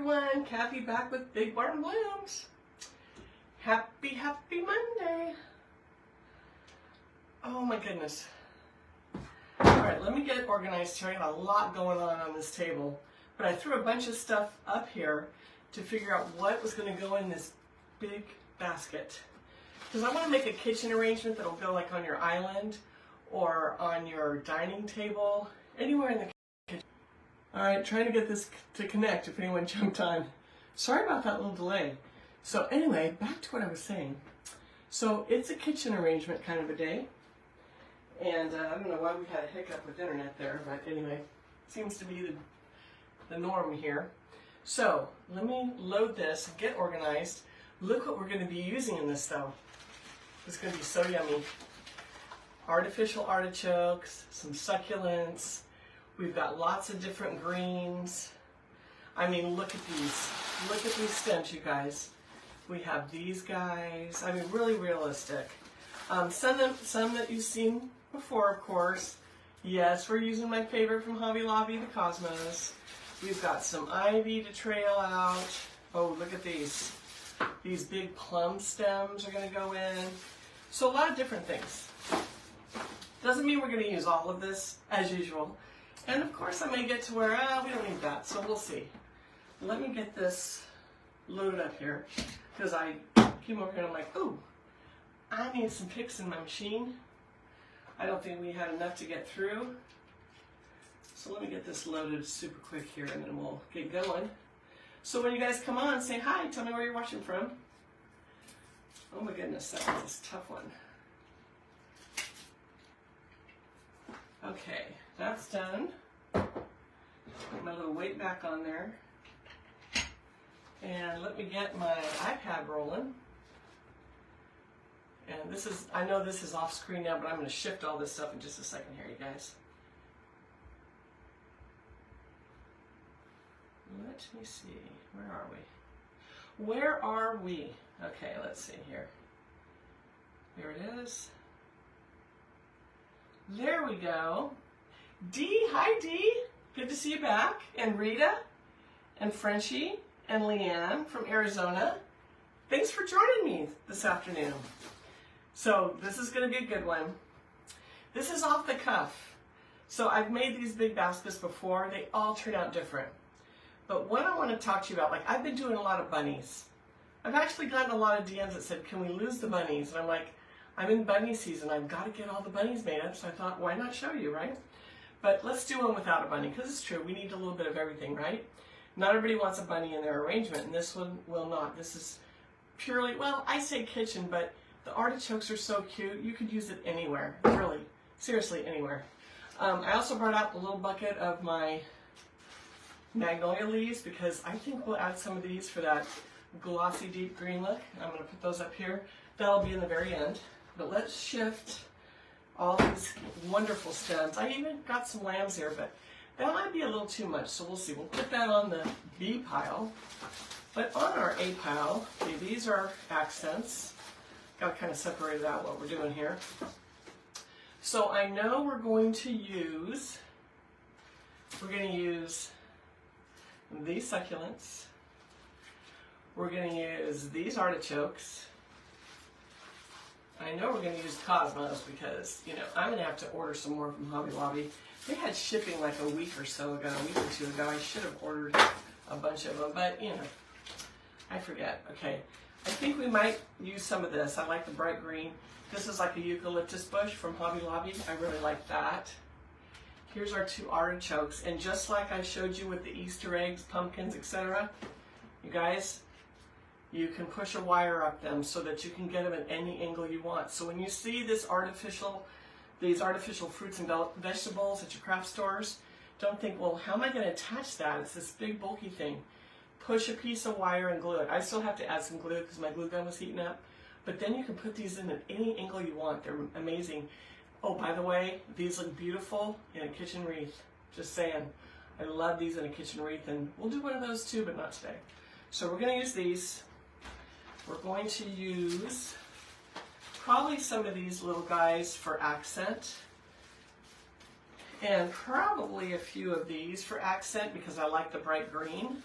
everyone, Kathy back with Big Barn Blooms. Happy Monday. Oh my goodness. Alright, let me get it organized here. I got a lot going on this table, but I threw a bunch of stuff up here to figure out what was going to go in this big basket. Because I want to make a kitchen arrangement that'll go like on your island or on your dining table, anywhere in the kitchen. Alright, trying to get this to connect if anyone jumped on. Sorry about that little delay. So anyway, back to what I was saying. So it's a kitchen arrangement kind of a day. And I don't know why we had a hiccup with internet there, but anyway, seems to be the norm here. So let me load this, get organized. Look what we're going to be using in this though. It's going to be so yummy. Artificial artichokes, some succulents. We've got lots of different greens. I mean, look at these. Look at these stems, you guys. We have these guys. I mean, really realistic. Some that you've seen before, of course. Yes, we're using my favorite from Hobby Lobby, the Cosmos. We've got some ivy to trail out. Oh, look at these. These big plum stems are going to go in. So a lot of different things. Doesn't mean we're going to use all of this, as usual. And of course I may get to where, we don't need that, so we'll see. Let me get this loaded up here, because I came over here and I'm like, ooh, I need some picks in my machine. I don't think we had enough to get through. So let me get this loaded super quick here and then we'll get going. So when you guys come on, say hi, tell me where you're watching from. Oh my goodness, that was a tough one. Okay, that's done. Put my little weight back on there. And let me get my iPad rolling. And this is, I know this is off screen now, but I'm going to shift all this stuff in just a second here, you guys. Let me see, where are we? Where are we? Okay, let's see here. There it is. There we go. Dee, hi Dee. Good to see you back. And Rita, and Frenchie, and Leanne from Arizona. Thanks for joining me this afternoon. So this is going to be a good one. This is off the cuff. So I've made these big baskets before. They all turn out different. But what I want to talk to you about, like I've been doing a lot of bunnies. I've actually gotten a lot of DMs that said, can we lose the bunnies? And I'm like, I'm in bunny season. I've got to get all the bunnies made up. So I thought, why not show you, right? But let's do one without a bunny, because it's true. We need a little bit of everything, right? Not everybody wants a bunny in their arrangement, and this one will not. This is purely, well, I say kitchen, but the artichokes are so cute. You could use it anywhere, really. Seriously, anywhere. I also brought out the little bucket of my magnolia leaves, because I think we'll add some of these for that glossy deep green look. I'm going to put those up here. That'll be in the very end. But let's shift all these wonderful stems. I even got some lambs here, but that might be a little too much, so we'll see. We'll put that on the B pile. But on our A pile, okay, these are accents. Got to kind of separate out what we're doing here. So I know we're going to use these succulents. We're going to use these artichokes. I know we're going to use Cosmos because, you know, I'm going to have to order some more from Hobby Lobby. They had shipping like a week or so ago, a week or two ago. I should have ordered a bunch of them, but, you know, I forget. Okay, I think we might use some of this. I like the bright green. This is like a eucalyptus bush from Hobby Lobby. I really like that. Here's our two artichokes, and just like I showed you with the Easter eggs, pumpkins, etc., you guys, you can push a wire up them so that you can get them at any angle you want. So when you see these artificial fruits and vegetables at your craft stores, don't think, well, how am I going to attach that? It's this big bulky thing. Push a piece of wire and glue it. I still have to add some glue because my glue gun was heating up. But then you can put these in at any angle you want. They're amazing. Oh, by the way, these look beautiful in a kitchen wreath. Just saying. I love these in a kitchen wreath, and we'll do one of those too, but not today. So we're going to use these. We're going to use probably some of these little guys for accent. And probably a few of these for accent because I like the bright green.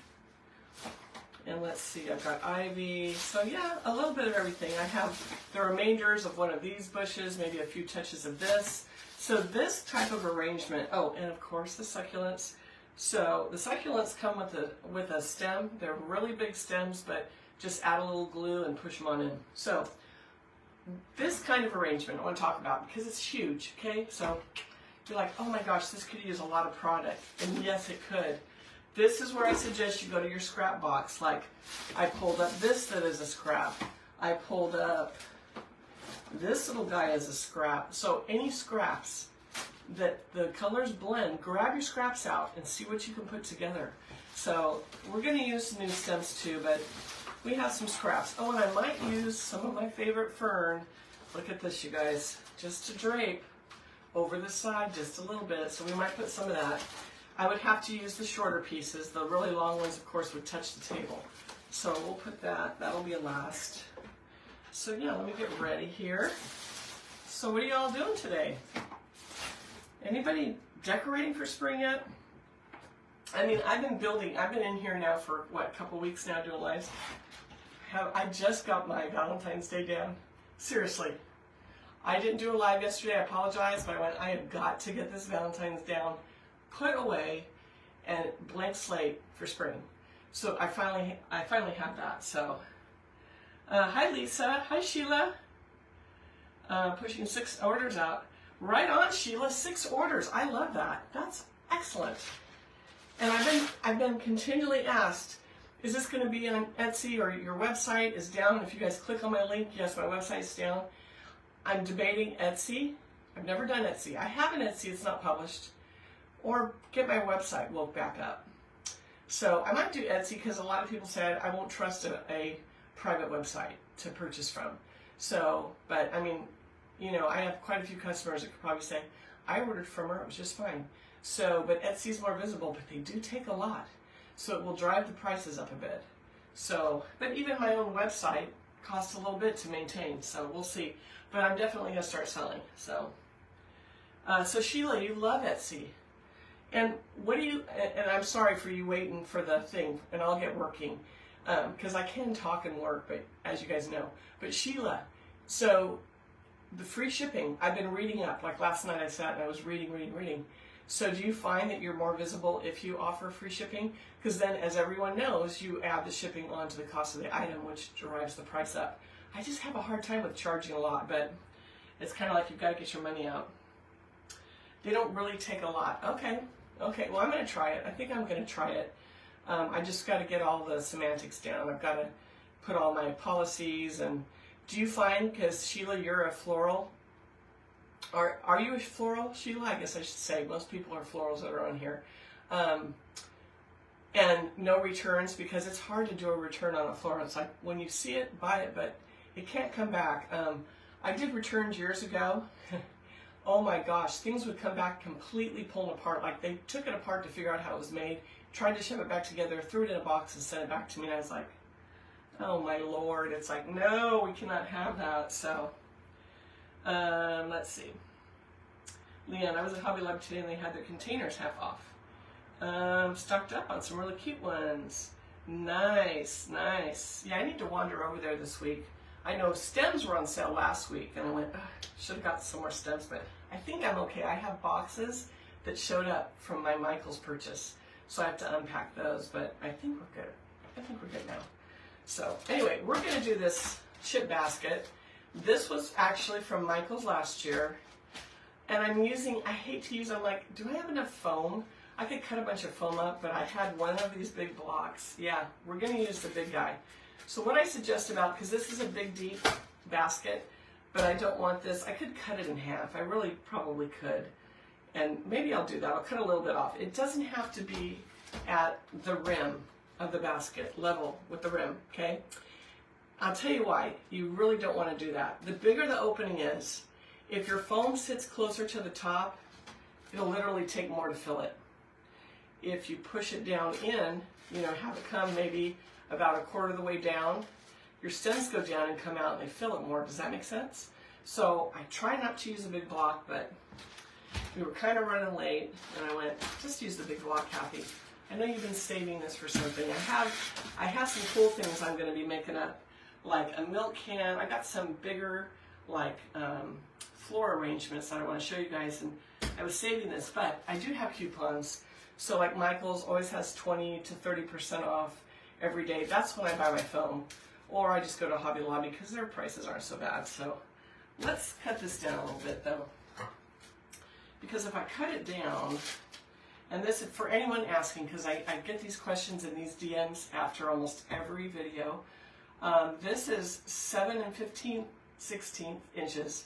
And let's see, I've got ivy. So yeah, a little bit of everything. I have the remainders of one of these bushes, maybe a few touches of this. So this type of arrangement, oh, and of course the succulents. So the succulents come with a stem. They're really big stems, but just add a little glue and push them on in. So this kind of arrangement I want to talk about because it's huge, okay? So you're like, oh my gosh, this could use a lot of product. And yes, it could. This is where I suggest you go to your scrap box. Like, I pulled up this that is a scrap. I pulled up this little guy as a scrap. So any scraps that the colors blend, grab your scraps out and see what you can put together. So we're going to use some new stems too, but we have some scraps. Oh, and I might use some of my favorite fern. Look at this, you guys. Just to drape over the side just a little bit. So we might put some of that. I would have to use the shorter pieces. The really long ones, of course, would touch the table. So we'll put that. That'll be a last. So yeah, let me get ready here. So what are y'all doing today? Anybody decorating for spring yet? I mean, I've been in here now for, what, a couple weeks now doing lives. I just got my Valentine's Day down. Seriously. I didn't do a live yesterday. I apologize, but I have got to get this Valentine's down put away and blank slate for spring. So I finally have that. So hi Lisa, hi Sheila. Pushing 6 orders out. Right on, Sheila, 6 orders. I love that. That's excellent. And I've been continually asked, is this going to be on Etsy or your website is down? If you guys click on my link, yes, my website's down. I'm debating Etsy. I've never done Etsy. I have an Etsy, it's not published. Or get my website woke back up. So I might do Etsy because a lot of people said I won't trust a private website to purchase from. So, but I mean, you know, I have quite a few customers that could probably say, I ordered from her, it was just fine. So, but Etsy's more visible, but they do take a lot. So it will drive the prices up a bit. So, but even my own website costs a little bit to maintain, so we'll see. But I'm definitely going to start selling. So, so Sheila, you love Etsy. And what do you, and I'm sorry for you waiting for the thing, and I'll get working, because I can talk and work, but as you guys know. But Sheila, so the free shipping, I've been reading up, like last night I sat and I was reading. So do you find that you're more visible if you offer free shipping? Because then, as everyone knows, you add the shipping onto the cost of the item, which drives the price up. I just have a hard time with charging a lot, but it's kind of like you've got to get your money out. They don't really take a lot. Okay, well, I'm going to try it. I think I'm going to try it. I just got to get all the semantics down. I've got to put all my policies. And do you find, because Sheila, you're a floral, are you a floral, Sheila? I guess I should say most people are florals that are on here. And no returns, because it's hard to do a return on a floral. It's like when you see it, buy it, but it can't come back. I did returns years ago. Oh my gosh, things would come back completely pulled apart. Like they took it apart to figure out how it was made, tried to shove it back together, threw it in a box and sent it back to me. And I was like, oh my Lord. It's like, no, we cannot have that. So, let's see. Leanne, I was at Hobby Lobby today and they had their containers half off. Stocked up on some really cute ones. Nice, nice. Yeah, I need to wander over there this week. I know stems were on sale last week, and I went, should have got some more stems, but I think I'm okay. I have boxes that showed up from my Michael's purchase, so I have to unpack those, but I think we're good. I think we're good now. So anyway, we're going to do this chip basket. This was actually from Michael's last year, and I'm using, I hate to use, I'm like, do I have enough foam? I could cut a bunch of foam up, but I had one of these big blocks. Yeah, we're going to use the big guy. So what I suggest about, because this is a big deep basket, but I don't want this, I could cut it in half. I really probably could. And maybe I'll do that. I'll cut a little bit off. It doesn't have to be at the rim of the basket, level with the rim, okay? I'll tell you why. You really don't want to do that. The bigger the opening is, if your foam sits closer to the top, it'll literally take more to fill it. If you push it down in, you know, have it come maybe about a quarter of the way down, your stems go down and come out and they fill it more. Does that make sense? So I try not to use a big block, but we were kind of running late and I went, just use the big block, Kathy. I know you've been saving this for something. I have some cool things I'm going to be making up, like a milk can. I got some bigger, like, floor arrangements that I want to show you guys, and I was saving this, but I do have coupons. So like Michael's always has 20 to 30% off every day. That's when I buy my foam, or I just go to Hobby Lobby because their prices aren't so bad. So let's cut this down a little bit though, because if I cut it down, and this is for anyone asking, because I get these questions in these DMs after almost every video. This is 7 15/16 inches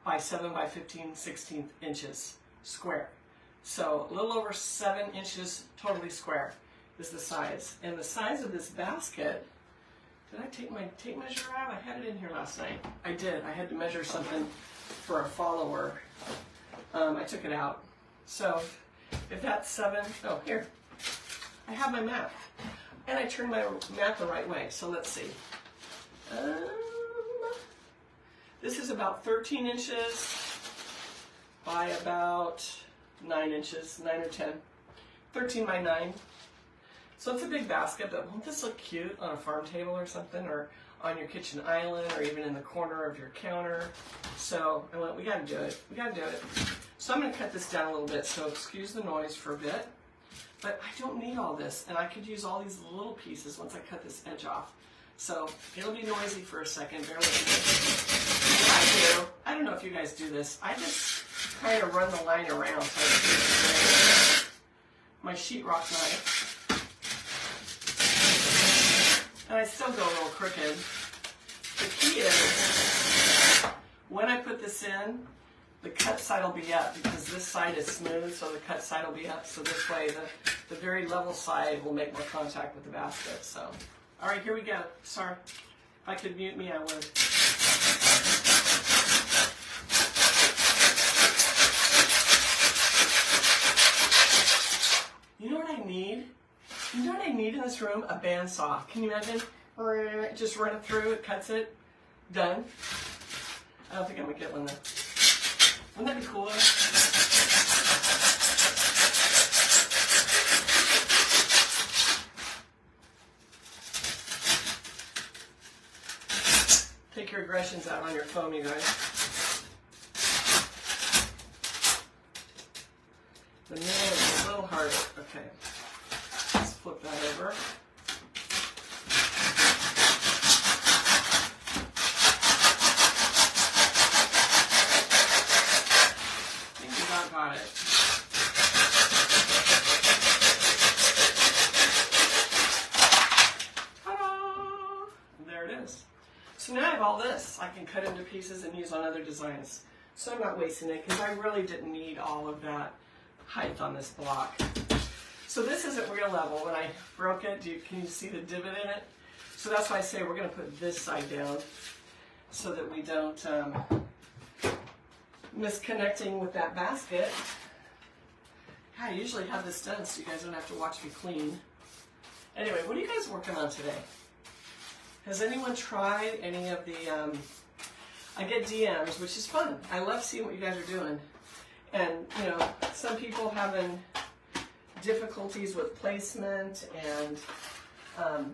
by 7 by 15/16 inches square. So a little over 7 inches totally square is the size. And the size of this basket, did I take my tape measure out? I had it in here last night. I did. I had to measure something for a follower. I took it out. So if that's 7, oh, here. I have my map. And I turned my map the right way. So let's see. This is about 13 inches by about 9 inches, 9 or 10. 13 by 9. So it's a big basket, but won't this look cute on a farm table or something, or on your kitchen island, or even in the corner of your counter? So we got to do it. We got to do it. So I'm going to cut this down a little bit, so excuse the noise for a bit. But I don't need all this, and I could use all these little pieces once I cut this edge off. So it'll be noisy for a second. Bear with me. What I don't know if you guys do this. I just kind of run the line around. So my sheetrock knife. And I still go a little crooked. The key is, when I put this in, the cut side will be up because this side is smooth, so the cut side will be up. So this way, the very level side will make more contact with the basket. So, all right, here we go. Sorry, if I could mute me, I would. You know what I need? You know what I need in this room? A bandsaw. Can you imagine? Just run it through, it cuts it, done. I don't think I'm gonna get one though. Wouldn't that be cool? Take your aggressions out on your foam, you guys. The nail is a little harder. Okay. Let's flip that over. I think we got it. Ta-da! There it is. So now I have all this. I can cut into pieces and use on other designs. So I'm not wasting it because I really didn't need all of that height on this block. So this isn't real level. When I broke it, can you see the divot in it? So that's why I say we're going to put this side down so that we don't misconnecting with that basket. I usually have this done so you guys don't have to watch me clean. Anyway, what are you guys working on today? Has anyone tried any of the, I get DMs, which is fun. I love seeing what you guys are doing. And, you know, some people having difficulties with placement and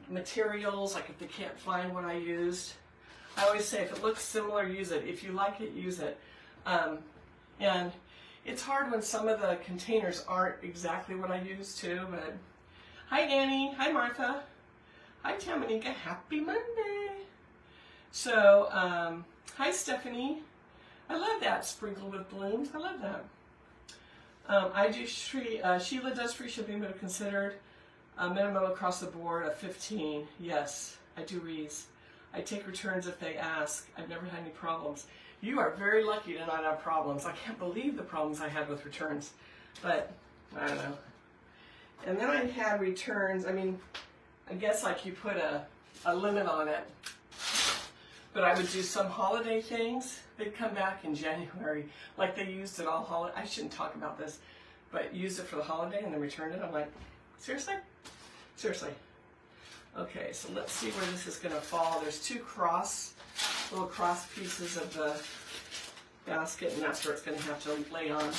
materials, like if they can't find what I used. I always say if it looks similar, use it. If you like it, use it. And it's hard when some of the containers aren't exactly what I used too, but hi Annie, hi Martha, hi Tamanika, happy Monday. So, hi Stephanie. I love that sprinkled with blooms. I love that. I do Sheila does free shipping, but I've considered a minimum across the board of 15. Yes, I do Rees. I take returns if they ask. I've never had any problems. You are very lucky to not have problems. I can't believe the problems I had with returns, but I don't know. And then I had returns. I mean, I guess like you put a limit on it. But I would do some holiday things. They'd come back in January, like they used it all holiday. I shouldn't talk about this, but used it for the holiday and then returned it. I'm like, seriously? Seriously. Okay, so let's see where this is going to fall. There's two little cross pieces of the basket, and that's where it's going to have to lay on.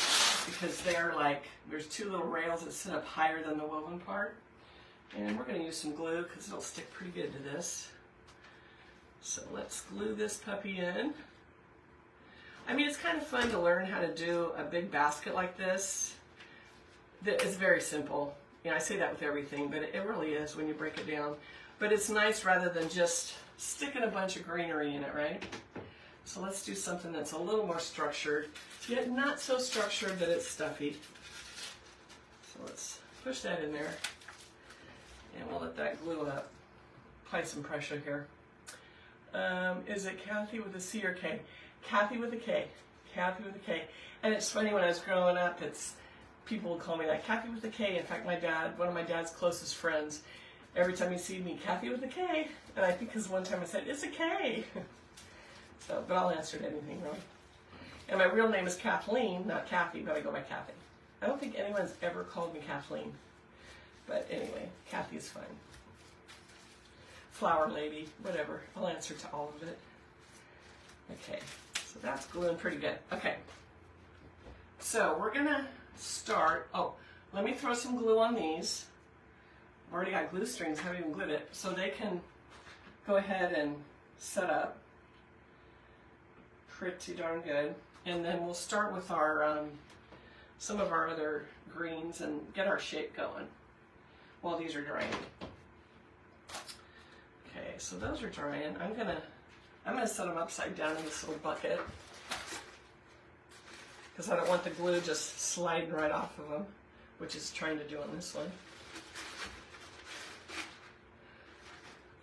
because they're like, there's two little rails that sit up higher than the woven part. And we're going to use some glue because it'll stick pretty good to this. So let's glue this puppy in. I mean, it's kind of fun to learn how to do a big basket like this. It's very simple. You know, I say that with everything, but it really is when you break it down. But it's nice rather than just sticking a bunch of greenery in it, right? So let's do something that's a little more structured, yet not so structured that it's stuffy. So let's push that in there. And we'll let that glue up. Apply some pressure here. Is it Kathy with a C or K? Kathy with a K. Kathy with a K. And it's funny, when I was growing up, people would call me that, Kathy with a K. In fact, my dad, one of my dad's closest friends, every time he sees me, Kathy with a K. And I think because one time I said, it's a K. So, but I'll answer to anything, really. And my real name is Kathleen, not Kathy, but I go by Kathy. I don't think anyone's ever called me Kathleen. But anyway, Kathy is fine. Flower lady, whatever. I'll answer to all of it. Okay, so that's gluing pretty good. Okay, so we're gonna start. Oh, let me throw some glue on these. I've already got glue strings, haven't even glued it, so they can go ahead and set up pretty darn good. And then we'll start with our some of our other greens and get our shape going while these are drying. Okay, so those are drying. I'm gonna set them upside down in this little bucket because I don't want the glue just sliding right off of them, which it's trying to do on this one.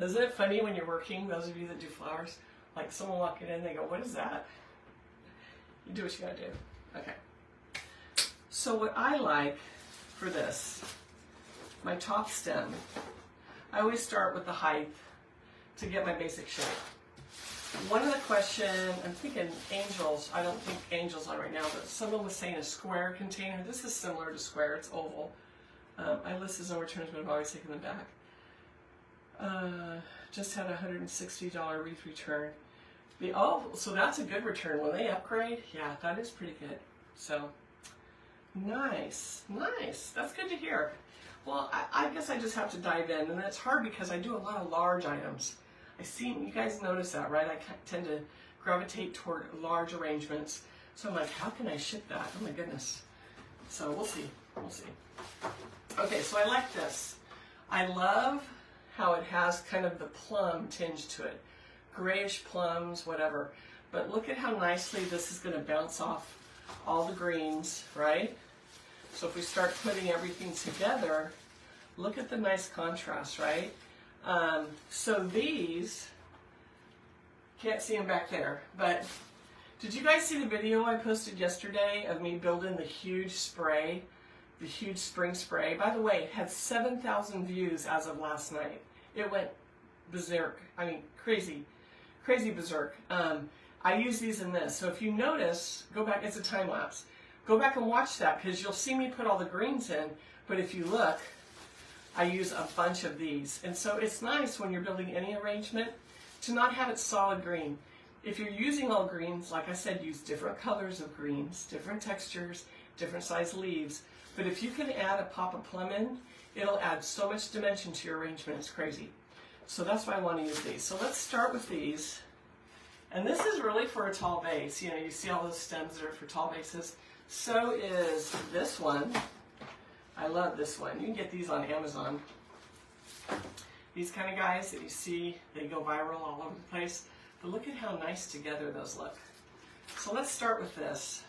Isn't it funny when you're working, those of you that do flowers, like someone walking in, they go, what is that? You do what you gotta do. Okay. So what I like for this, my top stem, I always start with the height to get my basic shape. One of the questions, I'm thinking angels, I don't think angels on right now, but someone was saying a square container. This is similar to square, it's oval. I listed no returns, but I've always taken them back. Just had a $160 wreath return. So that's a good return. When they upgrade, yeah, that is pretty good. So, nice, nice. That's good to hear. Well, I guess I just have to dive in, and it's hard because I do a lot of large items. You guys notice that, right? I tend to gravitate toward large arrangements. So I'm like, how can I ship that? Oh my goodness. So we'll see, we'll see. Okay, so I like this. I love how it has kind of the plum tinge to it. Grayish plums, whatever. But look at how nicely this is gonna bounce off all the greens, right? So if we start putting everything together, look at the nice contrast, right? So these, can't see them back there, but did you guys see the video I posted yesterday of me building the huge spray, the huge spring spray? By the way, it had 7,000 views as of last night. It went berserk. I mean, crazy, crazy berserk. I use these in this. So if you notice, go back, it's a time lapse. Go back and watch that because you'll see me put all the greens in, but if you look, I use a bunch of these. And so it's nice when you're building any arrangement to not have it solid green. If you're using all greens, like I said, use different colors of greens, different textures, different size leaves. But if you can add a pop of plum in, it'll add so much dimension to your arrangement, it's crazy. So that's why I want to use these. So let's start with these. And this is really for a tall vase. You know, you see all those stems that are for tall vases. So is this one. I love this one. You can get these on Amazon. These kind of guys that you see, they go viral all over the place. But look at how nice together those look. So let's start with this.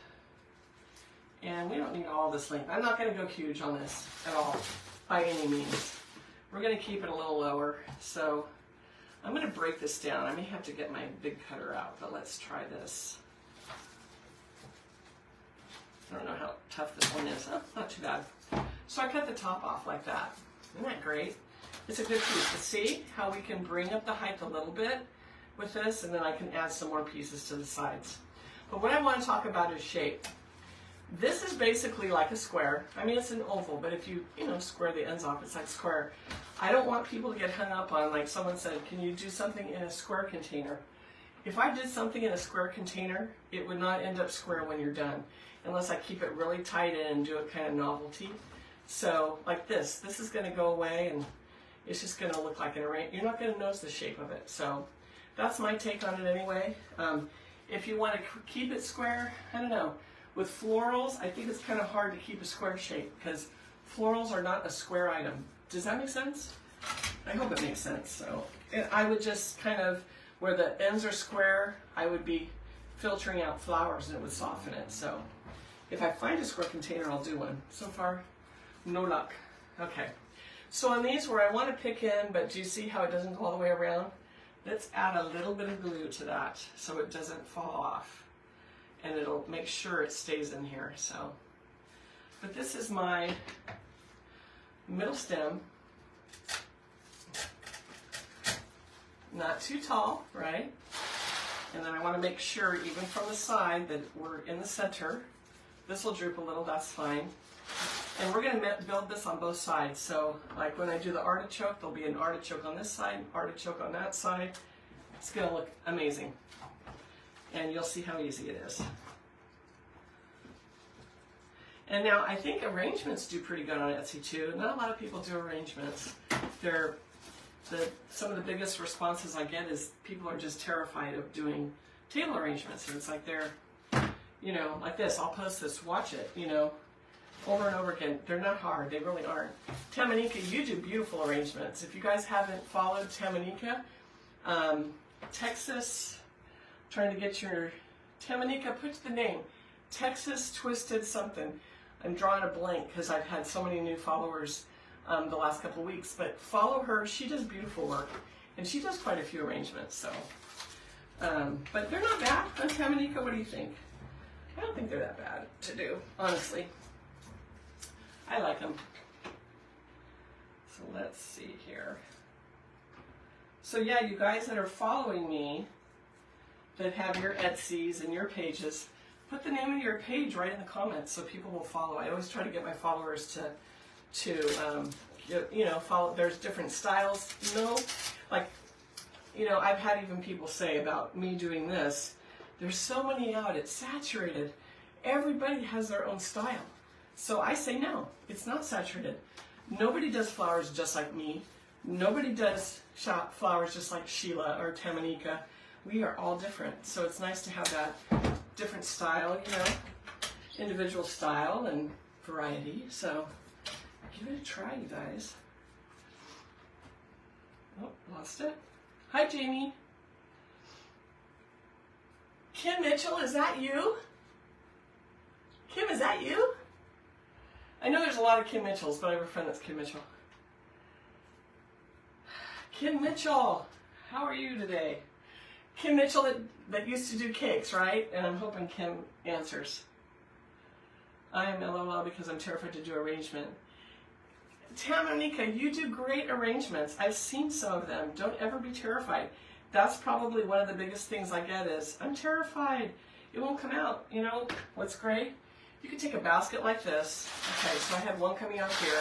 And we don't need all this length. I'm not going to go huge on this at all, by any means. We're going to keep it a little lower. So I'm going to break this down. I may have to get my big cutter out, but let's try this. I don't know how tough this one is. Oh, not too bad. So I cut the top off like that. Isn't that great? It's a good piece. But see how we can bring up the height a little bit with this, and then I can add some more pieces to the sides. But what I want to talk about is shape. This is basically like a square. I mean, it's an oval, but if you square the ends off, it's like square. I don't want people to get hung up on, like someone said, can you do something in a square container? if I did something in a square container, it would not end up square when you're done, unless I keep it really tight in and do it kind of novelty. So like this is going to go away and it's just going to look like an arrangement. You're not going to notice the shape of it. So that's my take on it anyway. If you want to keep it square, I don't know. With florals, I think it's kind of hard to keep a square shape because florals are not a square item. Does that make sense? I hope it makes sense. So I would just kind of, where the ends are square, I would be filtering out flowers and it would soften it. So if I find a square container, I'll do one. So far, no luck. Okay. So on these where I want to pick in, but do you see how it doesn't go all the way around? Let's add a little bit of glue to that so it doesn't fall off. And it'll make sure it stays in here. So, but this is my middle stem. Not too tall, right? And then I want to make sure, even from the side, that we're in the center. This will droop a little, that's fine. And we're going to build this on both sides. So like when I do the artichoke, there'll be an artichoke on this side, artichoke on that side. It's going to look amazing. And you'll see how easy it is. And now I think arrangements do pretty good on Etsy too. Not a lot of people do arrangements. Some of the biggest responses I get is people are just terrified of doing table arrangements. And it's like they're, you know, like this. I'll post this, watch it, you know, over and over again. They're not hard. They really aren't. Tamanika, you do beautiful arrangements. If you guys haven't followed Tamanika, Texas, trying to get your Tamanika, put the name, Texas Twisted something. I'm drawing a blank because I've had so many new followers the last couple of weeks, but follow her. She does beautiful work, and she does quite a few arrangements. So, but they're not bad. Tamanika, what do you think? I don't think they're that bad to do, honestly. I like them. So let's see here. So yeah, you guys that are following me, that have your Etsy's and your pages, put the name of your page right in the comments so people will follow. I always try to get my followers to you know, follow. There's different styles, you know, like, you know, I've had even people say about me doing this, there's so many out, it's saturated. Everybody has their own style. So I say no, it's not saturated. Nobody does flowers just like me. Nobody does flowers just like Sheila or Tamanika. We are all different. So it's nice to have that different style, you know, individual style and variety. So give it a try, you guys. Oh, lost it. Hi, Jamie. Kim Mitchell, is that you? Kim, is that you? I know there's a lot of Kim Mitchells, but I have a friend that's Kim Mitchell. Kim Mitchell, how are you today? Kim Mitchell that used to do cakes, right? And I'm hoping Kim answers. I am LOL because I'm terrified to do arrangement. Tamanika, you do great arrangements. I've seen some of them. Don't ever be terrified. That's probably one of the biggest things I get is, I'm terrified. It won't come out. You know what's great? You can take a basket like this. Okay, so I had one coming out here.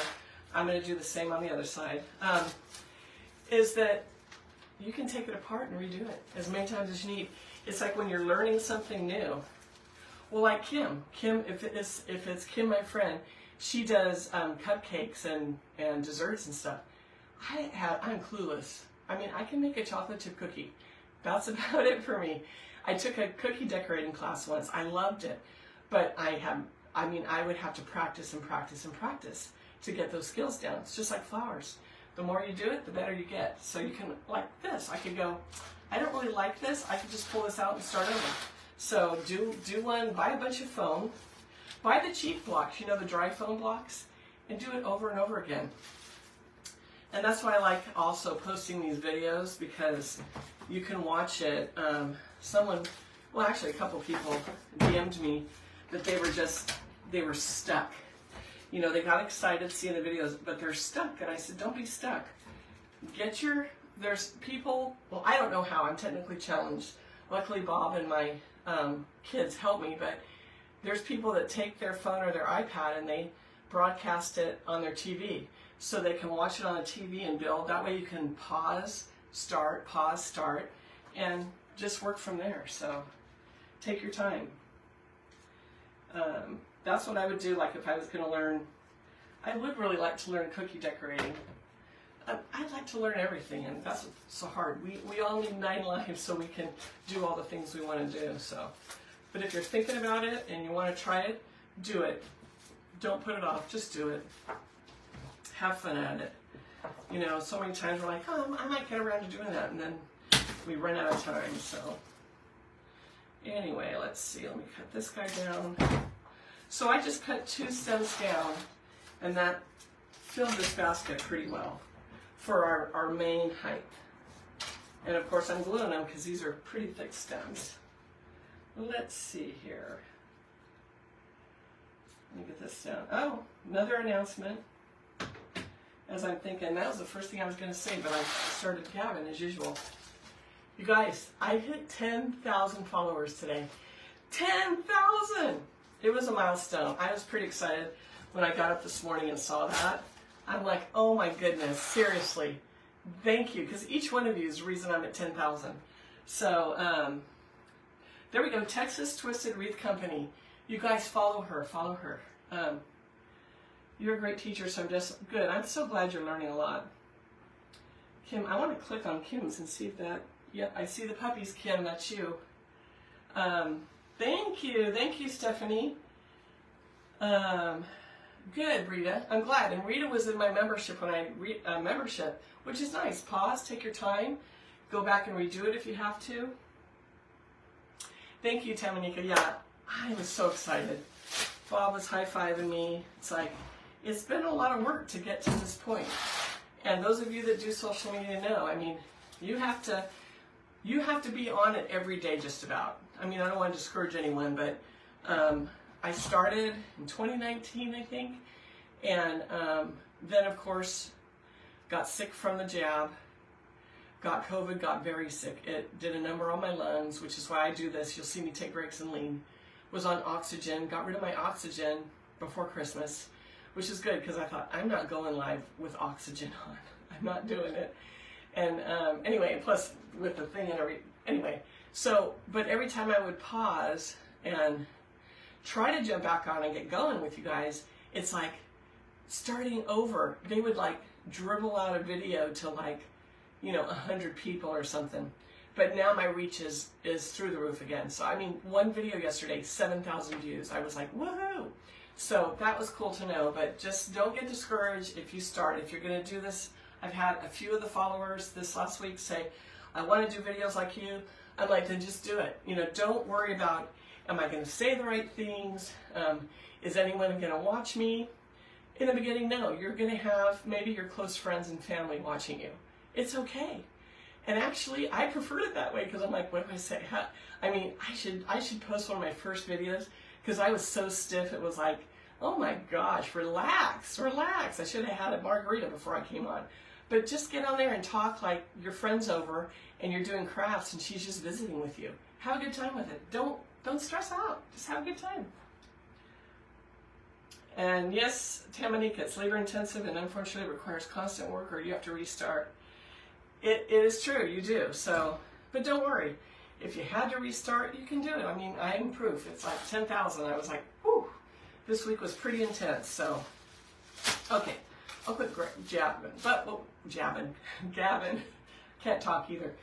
I'm going to do the same on the other side. Is that you can take it apart and redo it as many times as you need. It's like when you're learning something new. Well, like Kim. Kim, if it's Kim, my friend, she does cupcakes and desserts and stuff. I'm clueless. I mean, I can make a chocolate chip cookie. That's about it for me. I took a cookie decorating class once. I loved it. But I would have to practice and practice and practice to get those skills down. It's just like flowers. The more you do it, the better you get. So you can, like this, I could go, I don't really like this. I could just pull this out and start over. So do one, buy a bunch of foam. Buy the cheap blocks, you know, the dry foam blocks, and do it over and over again. And that's why I like also posting these videos, because you can watch it. Well, actually a couple people DM'd me that they were stuck. You know, they got excited seeing the videos, but they're stuck. And I said, don't be stuck. There's people, well, I don't know how, I'm technically challenged. Luckily, Bob and my kids help me, but there's people that take their phone or their iPad and they broadcast it on their TV. So they can watch it on the TV and build. That way you can pause, start, and just work from there. So take your time. That's what I would do, like if I was going to learn. I would really like to learn cookie decorating. I'd like to learn everything, and that's what's so hard. We all need 9 lives so we can do all the things we want to do. So, but if you're thinking about it and you want to try it, do it. Don't put it off. Just do it. Have fun at it. You know, so many times we're like, oh, I might get around to doing that, and then we run out of time. So anyway, let's see. Let me cut this guy down. So I just cut 2 stems down, and that filled this basket pretty well for our main height. And of course I'm gluing them because these are pretty thick stems. Let's see here. Let me get this down. Oh, another announcement. As I'm thinking, that was the first thing I was going to say, but I started gabbing as usual. You guys, I hit 10,000 followers today. 10,000! It was a milestone. I was pretty excited when I got up this morning and saw that. I'm like, oh my goodness, seriously. Thank you, because each one of you is the reason I'm at 10,000. So, there we go, Texas Twisted Wreath Company. You guys follow her, follow her. You're a great teacher, so I'm just good. I'm so glad you're learning a lot. Kim, I want to click on Kim's and see if that, yep, I see the puppies, Kim, that's you. Thank you, Stephanie. Good, Rita, I'm glad. And Rita was in my membership when membership, which is nice. Pause, take your time, go back and redo it if you have to. Thank you, Tamanika. Yeah, I was so excited. Bob was high-fiving me. It's like, it's been a lot of work to get to this point. And those of you that do social media know, I mean, you have to be on it every day just about. I mean, I don't want to discourage anyone, but I started in 2019, I think, and then of course got sick from the jab, got COVID, got very sick. It did a number on my lungs, which is why I do this. You'll see me take breaks and lean. Was on oxygen, got rid of my oxygen before Christmas, which is good because I thought, I'm not going live with oxygen on. I'm not doing it. And anyway, plus with the thing and anyway, so, but every time I would pause and try to jump back on and get going with you guys, it's like starting over. They would like dribble out a video to like, you know, 100 people or something. But now my reach is through the roof again. So I mean, one video yesterday, 7,000 views. I was like, woohoo! So that was cool to know, but just don't get discouraged if you start. If you're gonna do this, I've had a few of the followers this last week say, I wanna do videos like you. I'm like, then just do it. You know, don't worry about, am I gonna say the right things? Is anyone gonna watch me? In the beginning, no. You're gonna have maybe your close friends and family watching you. It's okay. And actually, I preferred it that way because I'm like, what do I say? I mean, I should post one of my first videos because I was so stiff. It was like, oh my gosh, relax, relax. I should have had a margarita before I came on. But just get on there and talk like your friend's over and you're doing crafts and she's just visiting with you. Have a good time with it. Don't stress out. Just have a good time. And yes, Tamanika, it's labor intensive and unfortunately requires constant work or you have to restart. It is true, you do. So, but don't worry. If you had to restart, you can do it. I mean, I am proof. It's like 10,000. I was like, whew, this week was pretty intense. So, okay, I'll quit jabbing. But, well, gabbing. Can't talk either.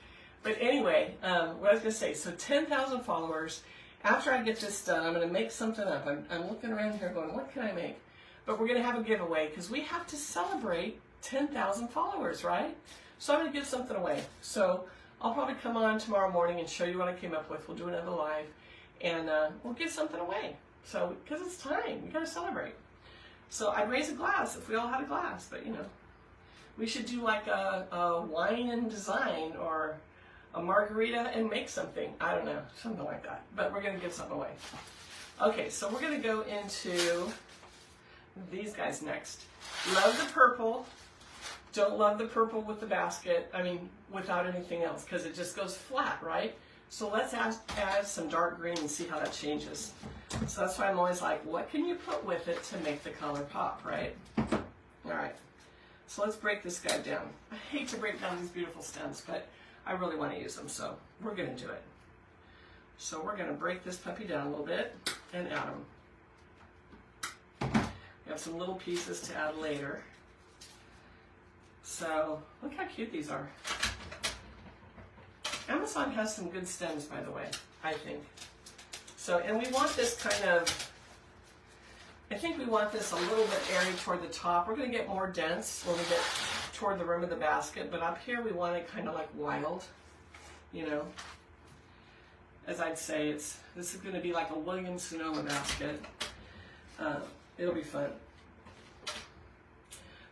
But anyway, what I was going to say, so 10,000 followers. After I get this done, I'm going to make something up. I'm looking around here going, what can I make? But we're going to have a giveaway because we have to celebrate 10,000 followers, right? So I'm going to give something away. So I'll probably come on tomorrow morning and show you what I came up with. We'll do another live and we'll give something away. So, because it's time, we got to celebrate. So I'd raise a glass if we all had a glass, but you know, we should do like a wine and design or a margarita and make something. I don't know, something like that. But we're going to give something away. Okay, so we're going to go into these guys next. Love the purple. Don't love the purple with the basket, I mean, without anything else, because it just goes flat, right? So let's add some dark green and see how that changes. So that's why I'm always like, what can you put with it to make the color pop, right? All right, so let's break this guy down. I hate to break down these beautiful stems, but I really want to use them, so we're going to do it. So we're going to break this puppy down a little bit and add them. We have some little pieces to add later. So look how cute these are. Amazon has some good stems, by the way, I think. So, and we want this kind of, I think we want this a little bit airy toward the top. We're going to get more dense when we get toward the rim of the basket, but up here we want it kind of like wild, you know. As I'd say, this is going to be like a Williams-Sonoma basket. It'll be fun.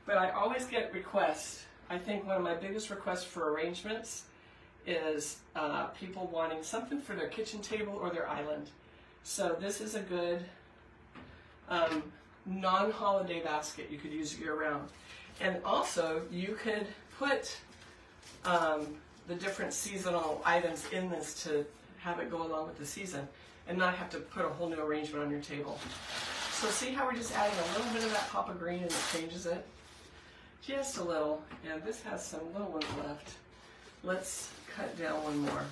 But I always get requests. I think one of my biggest requests for arrangements is people wanting something for their kitchen table or their island. So this is a good non-holiday basket. You could use it year-round. And also, you could put the different seasonal items in this to have it go along with the season and not have to put a whole new arrangement on your table. So see how we're just adding a little bit of that pop of green and it changes it? Just a little. And this has some little ones left. Let's cut down one more.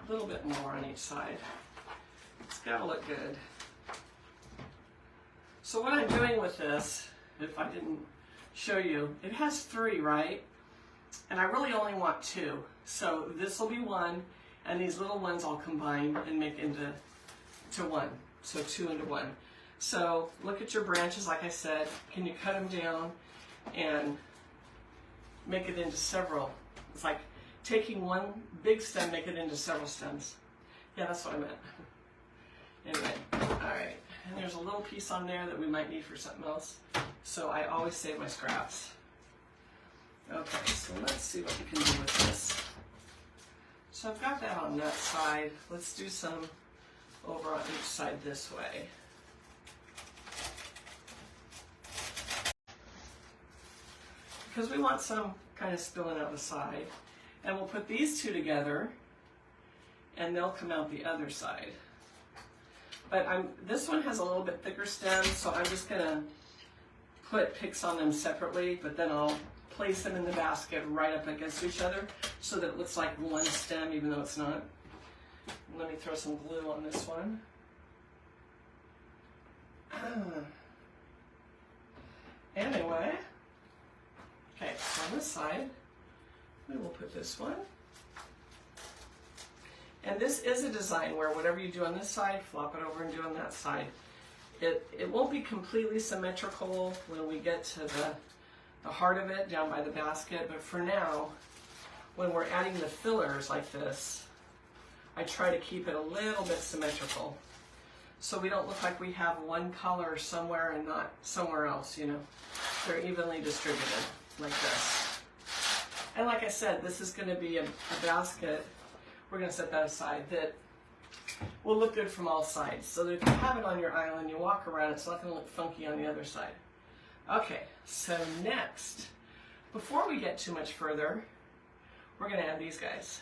A little bit more on each side. It's got to look good. So what I'm doing with this, if I didn't show you, it has 3, right? And I really only want 2. So this will be 1, and these little ones I'll combine and make into 1. So 2 into 1. So look at your branches, like I said. Can you cut them down and make it into several? It's like taking one big stem, make it into several stems. Yeah, that's what I meant. Anyway, all right. And there's a little piece on there that we might need for something else. So I always save my scraps. Okay, so let's see what we can do with this. So I've got that on that side. Let's do some over on each side this way. Because we want some kind of spilling out the side. And we'll put these 2 together and they'll come out the other side. But this one has a little bit thicker stem, so I'm just going to put picks on them separately, but then I'll place them in the basket right up against each other so that it looks like one stem even though it's not. Let me throw some glue on this one. Anyway, okay, so on this side, we will put this one. And this is a design where whatever you do on this side, flop it over and do on that side. It won't be completely symmetrical when we get to the heart of it down by the basket, but for now, when we're adding the fillers like this, I try to keep it a little bit symmetrical so we don't look like we have one color somewhere and not somewhere else, you know. They're evenly distributed like this. And like I said, this is going to be a basket. We're going to set that aside that will look good from all sides. So that if you have it on your island, you walk around, it's not going to look funky on the other side. Okay, so next, before we get too much further, we're going to add these guys.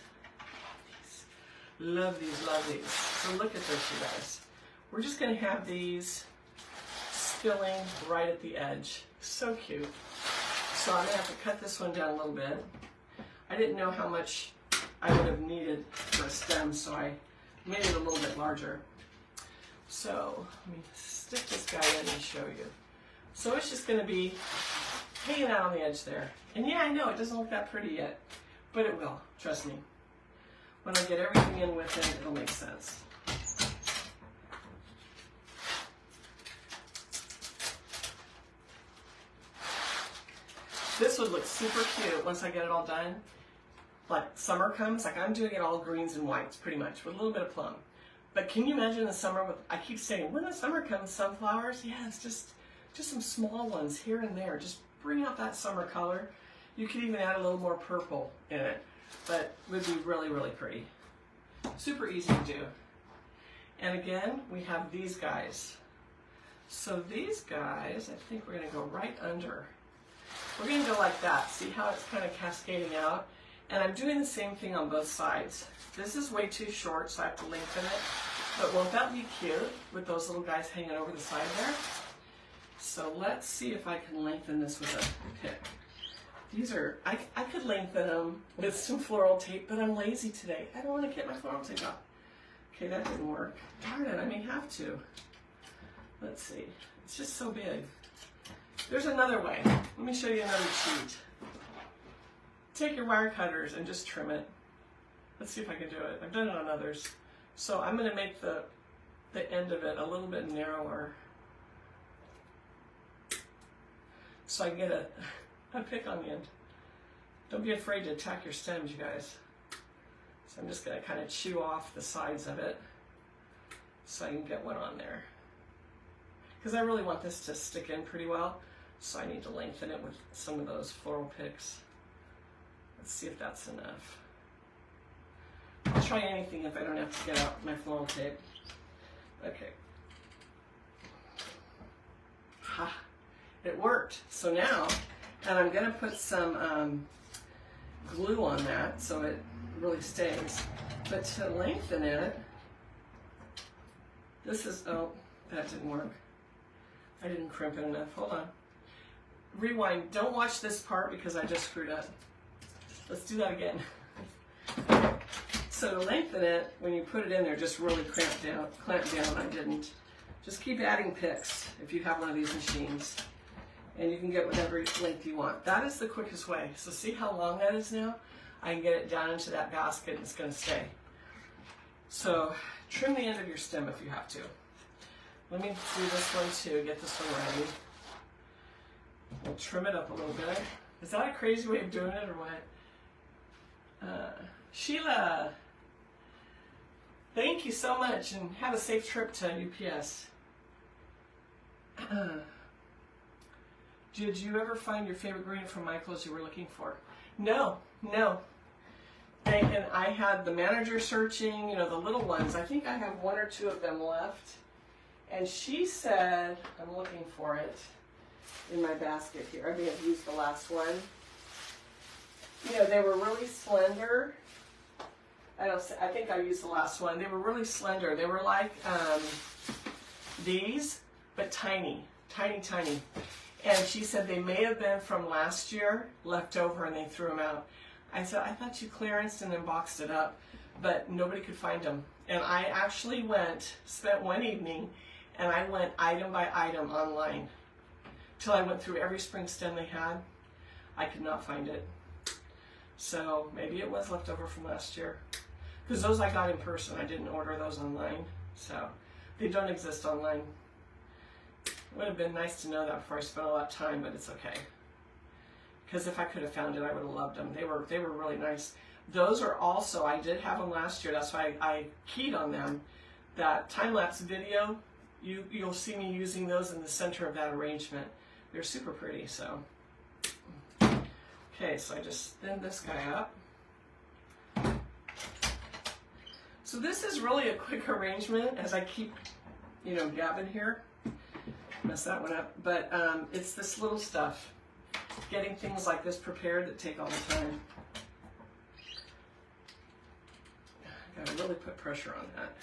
Love these, love these. So look at those, you guys. We're just going to have these spilling right at the edge. So cute. So I'm going to have to cut this one down a little bit. I didn't know how much I would have needed for a stem, so I made it a little bit larger. So let me stick this guy in and show you. So it's just going to be hanging out on the edge there. And yeah, I know it doesn't look that pretty yet, but it will, trust me. When I get everything in with it, it'll make sense. This would look super cute once I get it all done. Like summer comes, like I'm doing it all greens and whites pretty much with a little bit of plum. But can you imagine the summer with, I keep saying, when the summer comes, sunflowers? Yeah, it's just some small ones here and there. Just bring out that summer color. You could even add a little more purple in it, but it would be really, really pretty. Super easy to do. And again, we have these guys. So these guys, I think we're going to go right under. We're going to go like that. See how it's kind of cascading out? And I'm doing the same thing on both sides. This is way too short, so I have to lengthen it. But won't that be cute with those little guys hanging over the side there? So let's see if I can lengthen this with a pick. These are, I could lengthen them with some floral tape, but I'm lazy today. I don't want to get my floral tape off. Okay, that didn't work. Darn it, I may have to. Let's see. It's just so big. There's another way. Let me show you another cheat. Take your wire cutters and just trim it. Let's see if I can do it. I've done it on others. So I'm going to make the end of it a little bit narrower, so I can get a pick on the end. Don't be afraid to attack your stems, you guys. So I'm just going to kind of chew off the sides of it so I can get one on there. Because I really want this to stick in pretty well, so I need to lengthen it with some of those floral picks. Let's see if that's enough. I'll try anything if I don't have to get out my floral tape. Okay. Ha! It worked. So now, and I'm going to put some glue on that so it really stays. But to lengthen it, this is, oh, that didn't work. I didn't crimp it enough. Hold on. Rewind. Don't watch this part because I just screwed up. Let's do that again. So to lengthen it, when you put it in there, just really clamp down. I didn't. Just keep adding picks if you have one of these machines. And you can get whatever length you want. That is the quickest way. So see how long that is now? I can get it down into that basket and it's going to stay. So trim the end of your stem if you have to. Let me do this one too, get this one ready. We'll trim it up a little bit. Is that a crazy way of doing it or what? Sheila, thank you so much and have a safe trip to UPS. Did you ever find your favorite green from Michael's you were looking for? No. And I had the manager searching, you know, the little ones. I think I have one or two of them left. And she said, I'm looking for it in my basket here. I may have used the last one. You know, they were really slender. I think I used the last one. They were really slender. They were like these, but tiny. And she said they may have been from last year, left over, and they threw them out. I said, I thought you clearanced and then boxed it up, but nobody could find them. And I actually spent one evening, and I went item by item online till I went through every spring stem they had. I could not find it. So maybe it was left over from last year. Because those I got in person. I didn't order those online. So they don't exist online. It would have been nice to know that before I spent all that time, but it's okay. Because if I could have found it, I would have loved them. They were really nice. Those are also, I did have them last year. That's why I keyed on them. That time-lapse video, you'll see me using those in the center of that arrangement. They're super pretty, so. Okay, so I just thinned this guy up. So this is really a quick arrangement as I keep, you know, gabbing here. Mess that one up. But it's this little stuff. Getting things like this prepared that take all the time. Gotta really put pressure on that.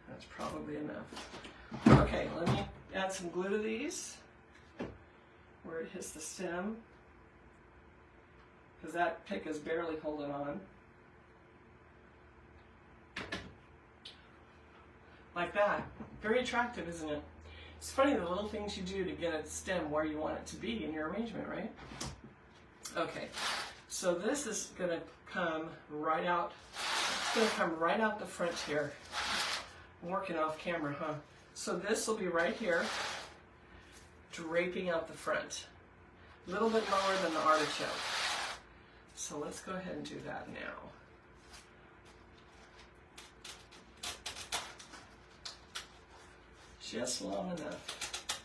That's probably enough. Okay, let me add some glue to these where it hits the stem, because that pick is barely holding on. Like that. Very attractive, isn't it? It's funny the little things you do to get a stem where you want it to be in your arrangement, right? Okay, so this is going to come right out. It's going to come right out the front here. I'm working off camera, huh? So this will be right here, draping out the front. A little bit lower than the artichoke. So let's go ahead and do that now. Just long enough.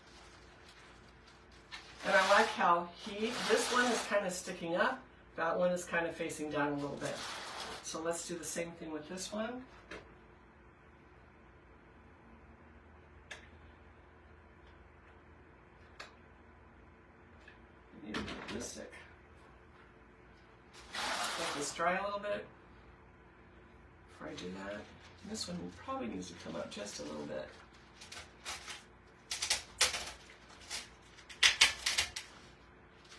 And I like how this one is kind of sticking up, that one is kind of facing down a little bit. So let's do the same thing with this one. I need a glue stick. Let this dry a little bit before I do that. And this one probably needs to come up just a little bit.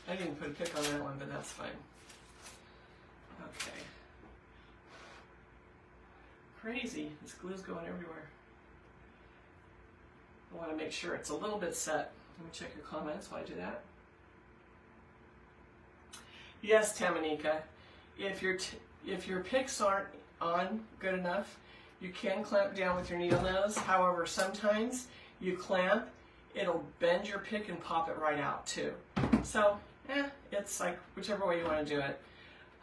I didn't put a pick on that one, but that's fine. Okay. Crazy. This glue's going everywhere. I want to make sure it's a little bit set. Let me check your comments while I do that. Yes, Tamanika. If your picks aren't on good enough, you can clamp down with your needle nose. However, sometimes you clamp, it'll bend your pick and pop it right out too. So, it's like whichever way you want to do it.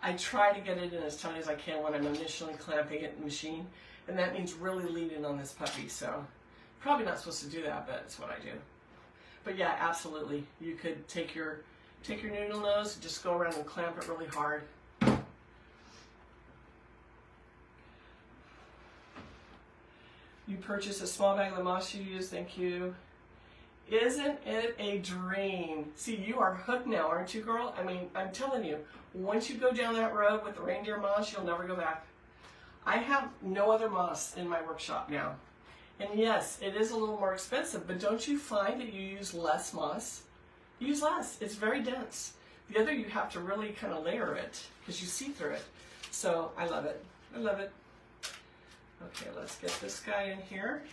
I try to get it in as tight as I can when I'm initially clamping it in the machine, and that means really leaning on this puppy. So, probably not supposed to do that, but it's what I do. But yeah, absolutely. You could take your needle nose, just go around and clamp it really hard. You purchased a small bag of the moss you use, thank you. Isn't it a dream? See, you are hooked now, aren't you, girl? I mean, I'm telling you, once you go down that road with the reindeer moss, you'll never go back. I have no other moss in my workshop now. And yes, it is a little more expensive, but don't you find that you use less moss? You use less. It's very dense. The other, you have to really kind of layer it because you see through it. So I love it. I love it. Okay, let's get this guy in here.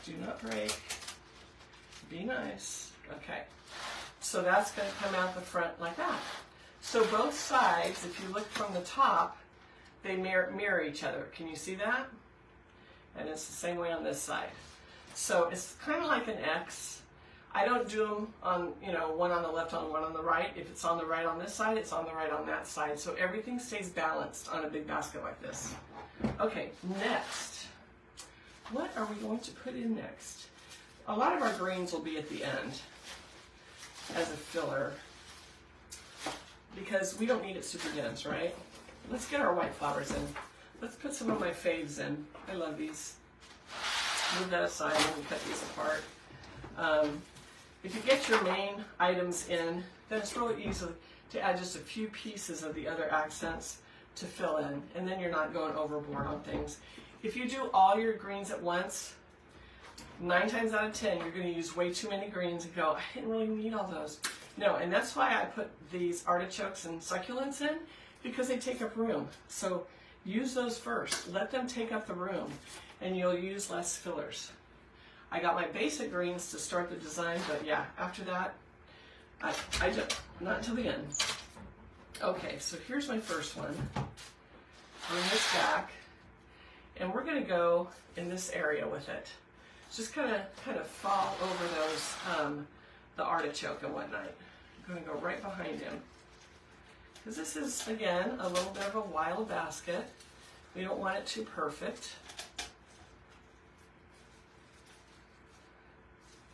Do not break. Be nice. Okay. So that's going to come out the front like that. So both sides, if you look from the top, they mirror each other. Can you see that? And it's the same way on this side. So it's kind of like an X. I don't do them on, one on the left, one on the right. If it's on the right on this side, it's on the right on that side. So everything stays balanced on a big basket like this. Okay, next. What are we going to put in next? A lot of our greens will be at the end as a filler because we don't need it super dense, right? Let's get our white flowers in. Let's put some of my faves in. I love these. Move that aside and we cut these apart. If you get your main items in, then it's really easy to add just a few pieces of the other accents to fill in, and then you're not going overboard on things. If you do all your greens at once, 9 times out of 10, you're going to use way too many greens and go, I didn't really need all those. No, and that's why I put these artichokes and succulents in, because they take up room. So use those first. Let them take up the room, and you'll use less fillers. I got my basic greens to start the design, but yeah, after that, I just, not until the end. Okay, so here's my first one. Bring this back, and we're going to go in this area with it. Just kind of fall over those, the artichoke and whatnot. I'm going to go right behind him. Because this is, again, a little bit of a wild basket. We don't want it too perfect.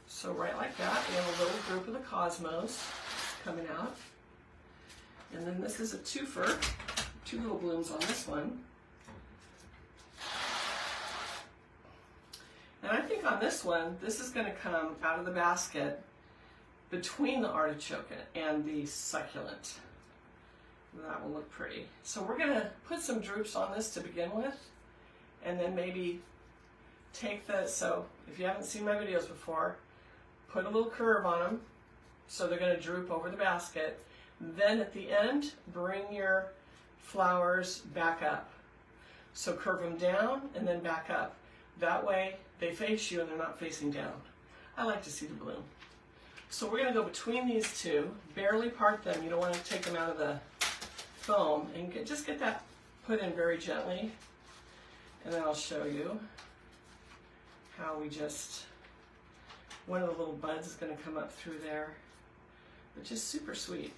So right like that, we have a little group of the cosmos coming out. And then this is a twofer, 2 little blooms on this one. And I think on this one, this is going to come out of the basket between the artichoke and the succulent. That will look pretty. So we're going to put some droops on this to begin with, and then maybe take the, so if you haven't seen my videos before, put a little curve on them, so they're going to droop over the basket. Then at the end, bring your flowers back up. So curve them down and then back up. That way they face you and they're not facing down. I like to see the bloom. So we're going to go between these two, barely part them. You don't want to take them out of the foam, and just get that put in very gently. And then I'll show you how we just, one of the little buds is going to come up through there, which is super sweet.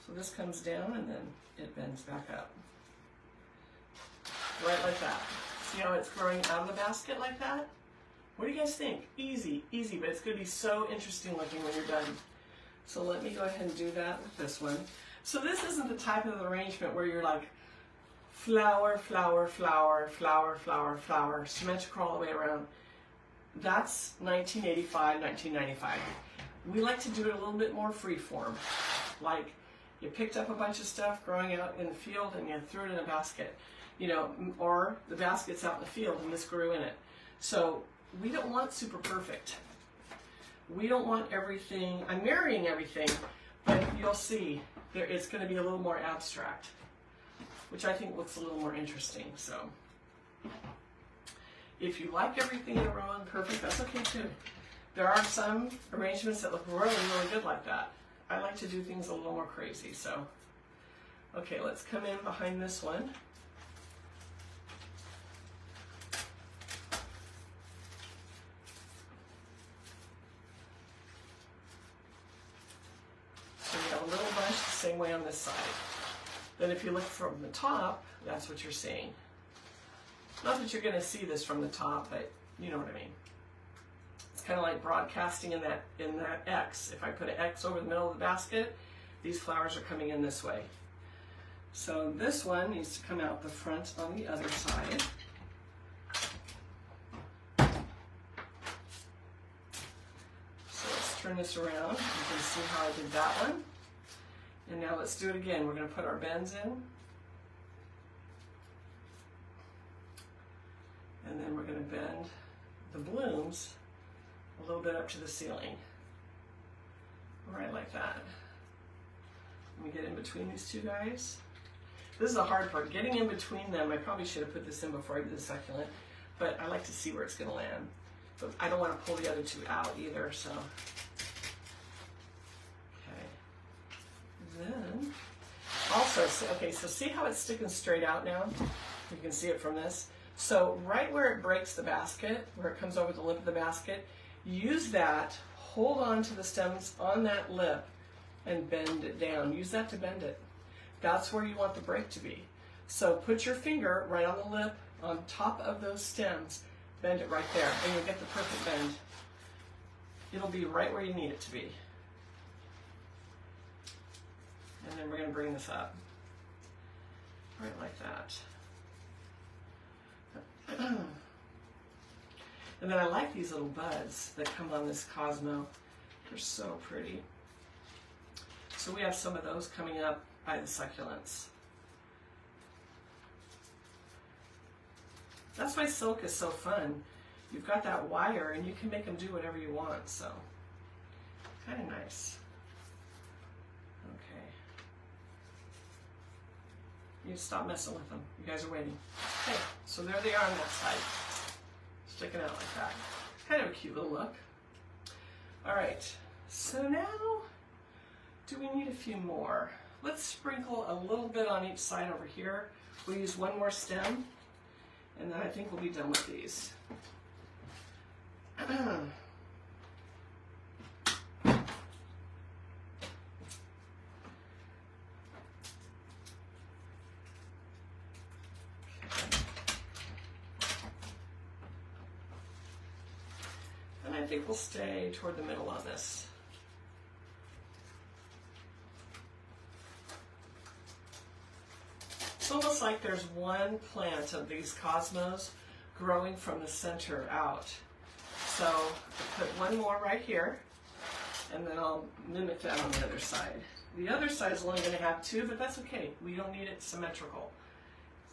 So this comes down and then it bends back up. Right like that. See how it's growing out of the basket like that? What do you guys think? Easy, easy, but it's going to be so interesting looking when you're done. So let me go ahead and do that with this one. So this isn't the type of arrangement where you're like flower, flower, flower, flower, flower, flower, symmetrical all the way around. That's 1985, 1995. We like to do it a little bit more free form. Like You picked up a bunch of stuff growing out in the field and you threw it in a basket, you know, or the basket's out in the field and this grew in it. So we don't want super perfect. We don't want everything, I'm marrying everything, but you'll see there it's going to be a little more abstract, which I think looks a little more interesting. So if you like everything in a row and perfect, that's okay too. There are some arrangements that look really, really good like that. I like to do things a little more crazy, so. Okay, let's come in behind this one. So you have a little bunch the same way on this side. Then if you look from the top, that's what you're seeing. Not that you're going to see this from the top, but you know what I mean. It's kind of like broadcasting in that X. If I put an X over the middle of the basket, these flowers are coming in this way. So this one needs to come out the front on the other side. So let's turn this around. You can see how I did that one. And now let's do it again. We're going to put our bends in. And then we're going to bend the blooms a little bit up to the ceiling. Right like that. Let me get in between these two guys. This is the hard part, getting in between them. I probably should have put this in before I did the succulent, but I like to see where it's going to land. But I don't want to pull the other two out either, so. Okay. Then, also, okay, so see how it's sticking straight out now? You can see it from this. So right where it breaks the basket, where it comes over the lip of the basket, use that, hold on to the stems on that lip, and bend it down. Use that to bend it. That's where you want the break to be. So put your finger right on the lip, on top of those stems, bend it right there, and you'll get the perfect bend. It'll be right where you need it to be. And then we're going to bring this up. Right like that. And then I like these little buds that come on this Cosmo. They're so pretty. So we have some of those coming up by the succulents. That's why silk is so fun. You've got that wire and you can make them do whatever you want, so kind of nice. Okay. You stop messing with them. You guys are waiting. Okay, so there they are on that side. Sticking out like that. Kind of a cute little look. All right, so now, do we need a few more? Let's sprinkle a little bit on each side over here. We'll use one more stem, and then I think we'll be done with these. And I think we'll stay toward the middle on this. It's almost like there's one plant of these Cosmos growing from the center out. So I'll put one more right here, and then I'll mimic that on the other side. The other side is only going to have two, but that's okay. We don't need it symmetrical.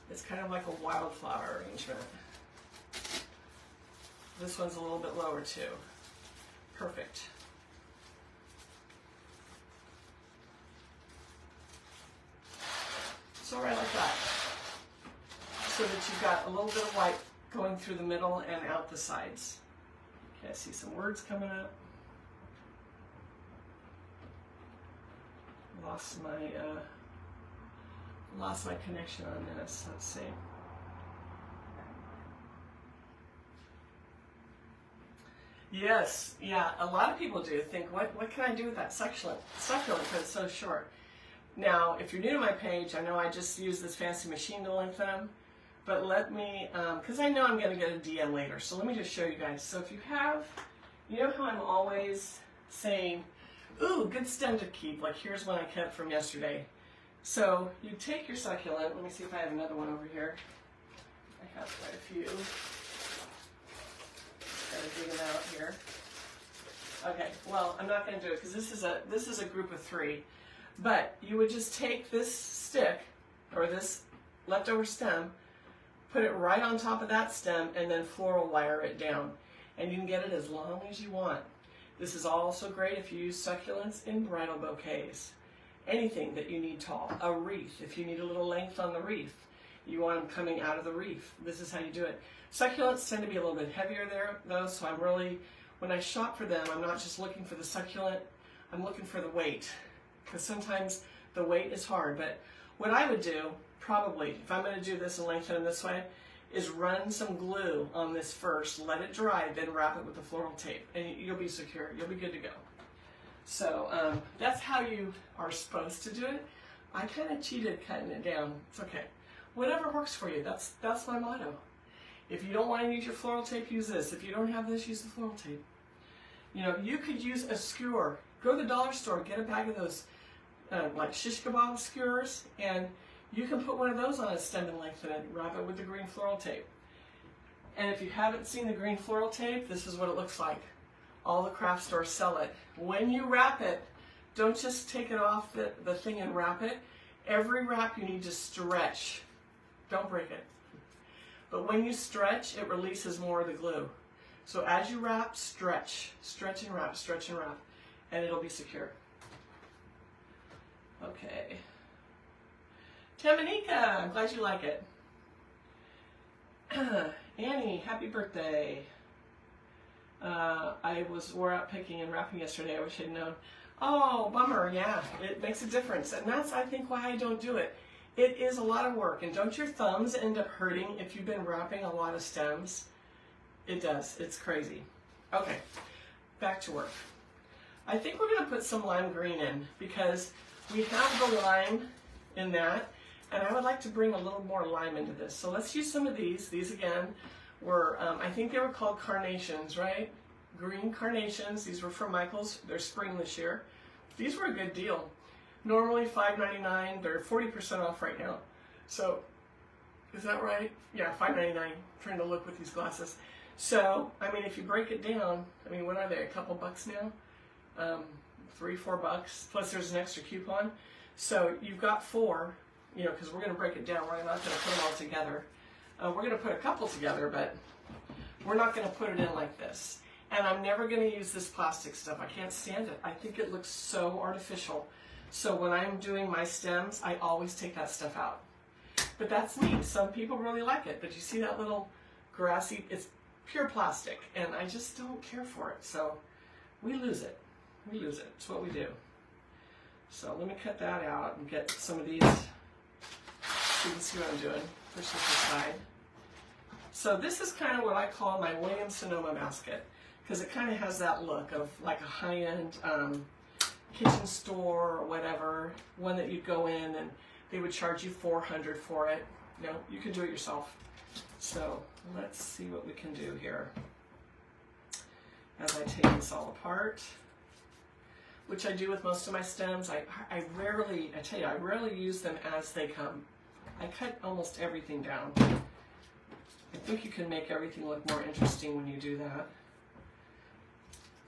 It's kind of like a wildflower arrangement. This one's a little bit lower too. Perfect. So right like that. So that you've got a little bit of white going through the middle and out the sides. Okay, I see some words coming up. Lost my connection on this. Let's see. Yes, yeah, a lot of people do think, what can I do with that succulent because it's so short. Now, if you're new to my page, I know I just use this fancy machine to lengthen them, but let me, because I know I'm going to get a DM later, so let me just show you guys. So if you have, you know how I'm always saying, ooh, good stem to keep, like here's one I kept from yesterday. So you take your succulent, let me see if I have another one over here. I have quite a few. Gotta dig them out here. Okay, well, I'm not going to do it because this is a group of three. But you would just take this stick, or this leftover stem, put it right on top of that stem, and then floral wire it down. And you can get it as long as you want. This is also great if you use succulents in bridal bouquets. Anything that you need tall. A wreath, if you need a little length on the wreath. You want them coming out of the wreath. This is how you do it. Succulents tend to be a little bit heavier there, though, so I'm really, when I shop for them, I'm not just looking for the succulent, I'm looking for the weight. Because sometimes the weight is hard. But what I would do, probably, if I'm going to do this and lengthen them this way, is run some glue on this first, let it dry, then wrap it with the floral tape, and you'll be secure. You'll be good to go. So that's how you are supposed to do it. I kind of cheated cutting it down. It's okay. Whatever works for you. That's my motto. If you don't want to use your floral tape, use this. If you don't have this, use the floral tape. You know, you could use a skewer. Go to the dollar store, get a bag of those like shish kebab skewers, and you can put one of those on a stem and lengthen it, wrap it with the green floral tape. And if you haven't seen the green floral tape, this is what it looks like. All the craft stores sell it. When you wrap it, don't just take it off the thing and wrap it. Every wrap you need to stretch. Don't break it. But when you stretch, it releases more of the glue. So as you wrap, stretch. Stretch and wrap, stretch and wrap. And it'll be secure. Okay. Tamanika, I'm glad you like it. Annie, happy birthday. I wore out picking and wrapping yesterday. I wish I'd known. Oh, bummer. Yeah, it makes a difference. And that's, I think, why I don't do it. It is a lot of work. And don't your thumbs end up hurting if you've been wrapping a lot of stems? It does. It's crazy. Okay, back to work. I think we're going to put some lime green in because we have the lime in that. And I would like to bring a little more lime into this. So let's use some of these. These, again, were, I think they were called carnations, right? Green carnations. These were from Michael's. They're spring this year. These were a good deal. Normally $5.99. They're 40% off right now. So, is that right? Yeah, $5.99. Trying to look with these glasses. So, I mean, if you break it down, I mean, what are they? A couple bucks now? $3, $4. Plus there's an extra coupon. So, you've got 4. You know, because we're going to break it down. We're not going to put them all together. We're going to put a couple together, but we're not going to put it in like this. And I'm never going to use this plastic stuff. I can't stand it. I think it looks so artificial. So when I'm doing my stems, I always take that stuff out. But that's me. Some people really like it. But you see that little grassy, it's pure plastic. And I just don't care for it. So we lose it. We lose it. It's what we do. So let me cut that out and get some of these. So you can see what I'm doing. Push this aside. So this is kind of what I call my Williams-Sonoma basket, because it kind of has that look of like a high-end kitchen store or whatever, one that you'd go in and they would charge you $400 for it. No, you can do it yourself. So let's see what we can do here. As I take this all apart, which I do with most of my stems, I rarely use them as they come. I cut almost everything down. I think you can make everything look more interesting when you do that.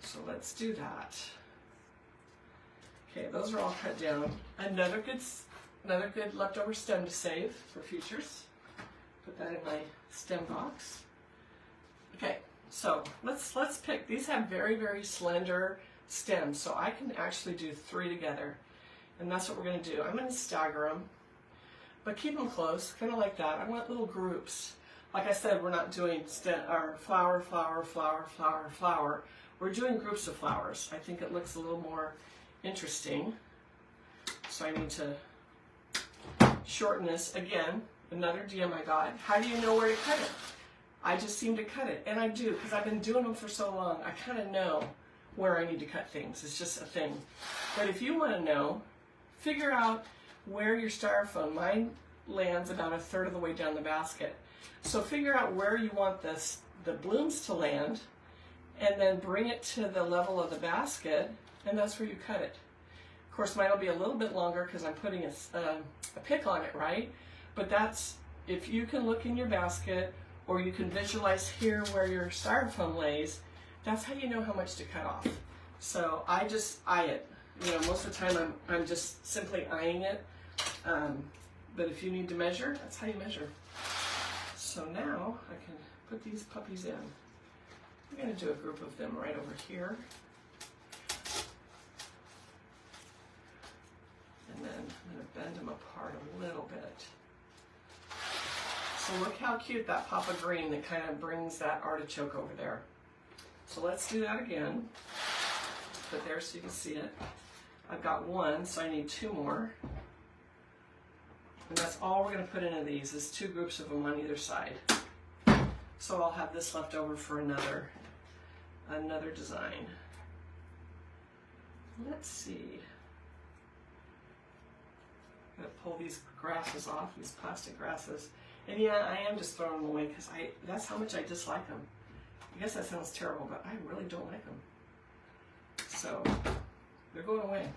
So let's do that. Okay, those are all cut down. Another good leftover stem to save for futures. Put that in my stem box. Okay, so let's pick. These have very, very slender stems, so I can actually do 3 together. And that's what we're going to do. I'm going to stagger them. But keep them close, kind of like that. I want little groups. Like I said, we're not doing flower, flower, flower, flower, flower. We're doing groups of flowers. I think it looks a little more interesting. So I need to shorten this. Again, another DM I got. How do you know where to cut it? I just seem to cut it. And I do, because I've been doing them for so long. I kind of know where I need to cut things. It's just a thing. But if you want to know, figure out where your styrofoam, mine lands about 1/3 of the way down the basket. So figure out where you want the blooms to land, and then bring it to the level of the basket, and that's where you cut it. Of course, mine will be a little bit longer because I'm putting a pick on it, right? But that's, if you can look in your basket, or you can visualize here where your styrofoam lays, that's how you know how much to cut off. So I just eye it. You know, most of the time I'm just simply eyeing it. But if you need to measure, that's how you measure. So now I can put these puppies in. I'm going to do a group of them right over here. And then I'm going to bend them apart a little bit. So look how cute that pop of green that kind of brings that artichoke over there. So let's do that again. Put there so you can see it. I've got one, so I need two more. And that's all we're going to put into these is two groups of them on either side. So I'll have this left over for another design. Let's see. I'm going to pull these grasses off, these plastic grasses. And yeah, I am just throwing them away because that's how much I dislike them. I guess that sounds terrible, but I really don't like them. So they're going away.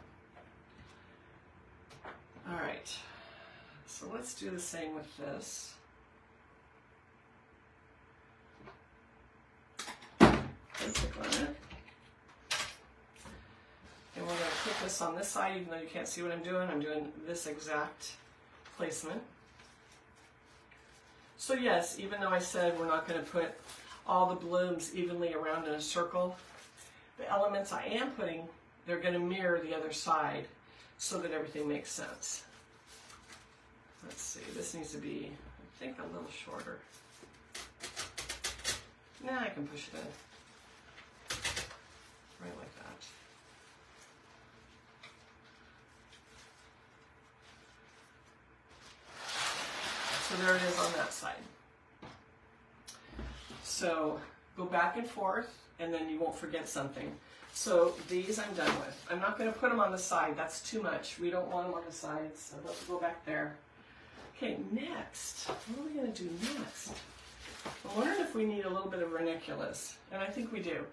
All right. So let's do the same with this. Click on it. And we're going to put this on this side, even though you can't see what I'm doing. I'm doing this exact placement. So yes, even though I said we're not going to put all the blooms evenly around in a circle, the elements I am putting, they're going to mirror the other side so that everything makes sense. Let's see, this needs to be, I think, a little shorter. Nah, I can push it in. Right like that. So there it is on that side. So go back and forth, and then you won't forget something. So these I'm done with. I'm not going to put them on the side. That's too much. We don't want them on the sides, so let's go back there. Okay, next, what are we going to do next? I'm wondering if we need a little bit of ranunculus, and I think we do.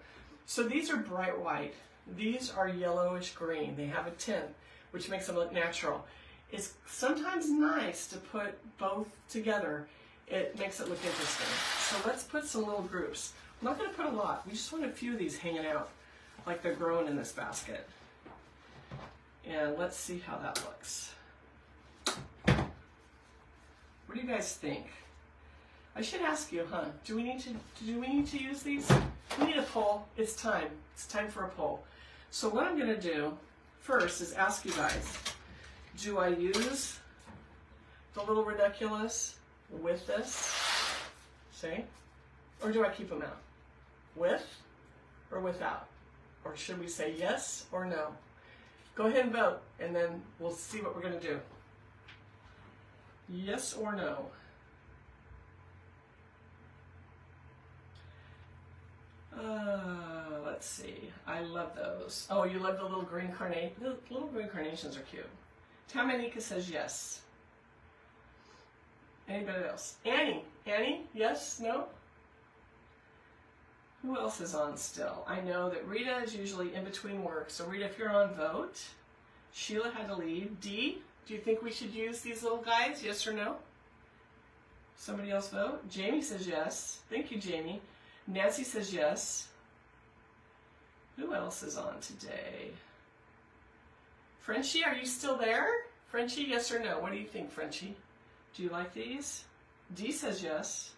So these are bright white. These are yellowish green. They have a tint, which makes them look natural. It's sometimes nice to put both together. It makes it look interesting. So let's put some little groups. I'm not going to put a lot. We just want a few of these hanging out like they're growing in this basket. And let's see how that looks. What do you guys think? I should ask you, huh? Do we need to use these? We need a poll. It's time. It's time for a poll. So what I'm going to do first is ask you guys, do I use the little ranunculus with this? See? Or do I keep them out? With or without? Or should we say yes or no? Go ahead and vote, and then we'll see what we're going to do. Yes or no? Let's see. I love those. Oh, you love the little green carnation? The little green carnations are cute. Tamanika says yes. Anybody else? Annie. Annie? Yes? No? Who else is on still? I know that Rita is usually in between work. So Rita, if you're on, vote. Sheila had to leave. Dee, do you think we should use these little guys? Yes or no? Somebody else vote? Jamie says yes. Thank you, Jamie. Nancy says yes. Who else is on today? Frenchie, are you still there? Frenchie, yes or no? What do you think, Frenchie? Do you like these? Dee says yes.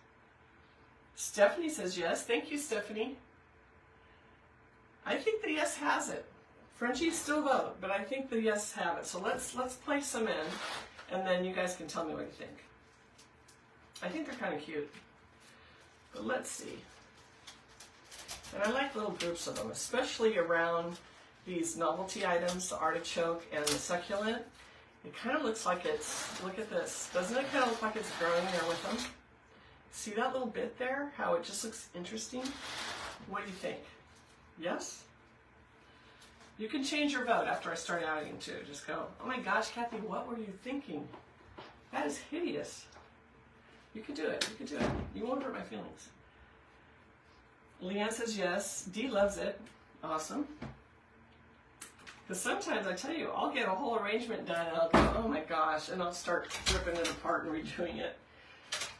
Stephanie says yes. Thank you, Stephanie. I think the yes has it. Frenchie still vote, but I think the yes have it. So let's place them in, and then you guys can tell me what you think. I think they're kind of cute. But let's see. And I like little groups of them, especially around these novelty items, the artichoke and the succulent. It kind of looks like it's, look at this. Doesn't it kind of look like it's growing there with them? See that little bit there? How it just looks interesting? What do you think? Yes? You can change your vote after I start adding too. Just go, oh my gosh, Kathy, what were you thinking? That is hideous. You can do it. You can do it. You won't hurt my feelings. Leanne says yes. Dee loves it. Awesome. Because sometimes, I tell you, I'll get a whole arrangement done and I'll go, oh my gosh, and I'll start ripping it apart and redoing it.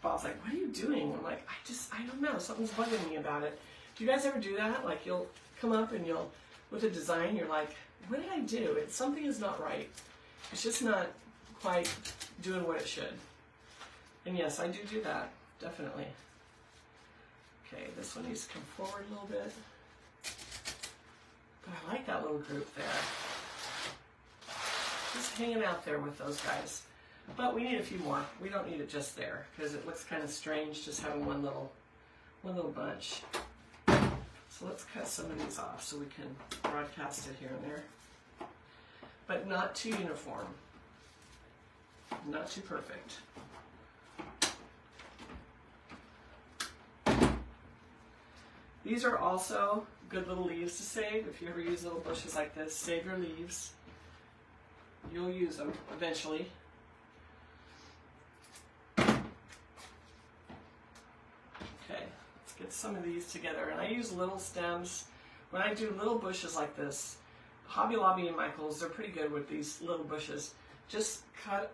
Bob's like, what are you doing? I'm like, I don't know. Something's bugging me about it. Do you guys ever do that? Like, you'll come up and you'll with a design, you're like, what did I do? Something is not right. It's just not quite doing what it should. And yes, I do that, definitely. Okay, this one needs to come forward a little bit. But I like that little group there. Just hanging out there with those guys. But we need a few more. We don't need it just there because it looks kind of strange just having one little bunch. So let's cut some of these off so we can broadcast it here and there. But not too uniform. Not too perfect. These are also good little leaves to save. If you ever use little bushes like this, save your leaves. You'll use them eventually. Okay, let's get some of these together. And I use little stems. When I do little bushes like this, Hobby Lobby and Michael's, they're pretty good with these little bushes. Just cut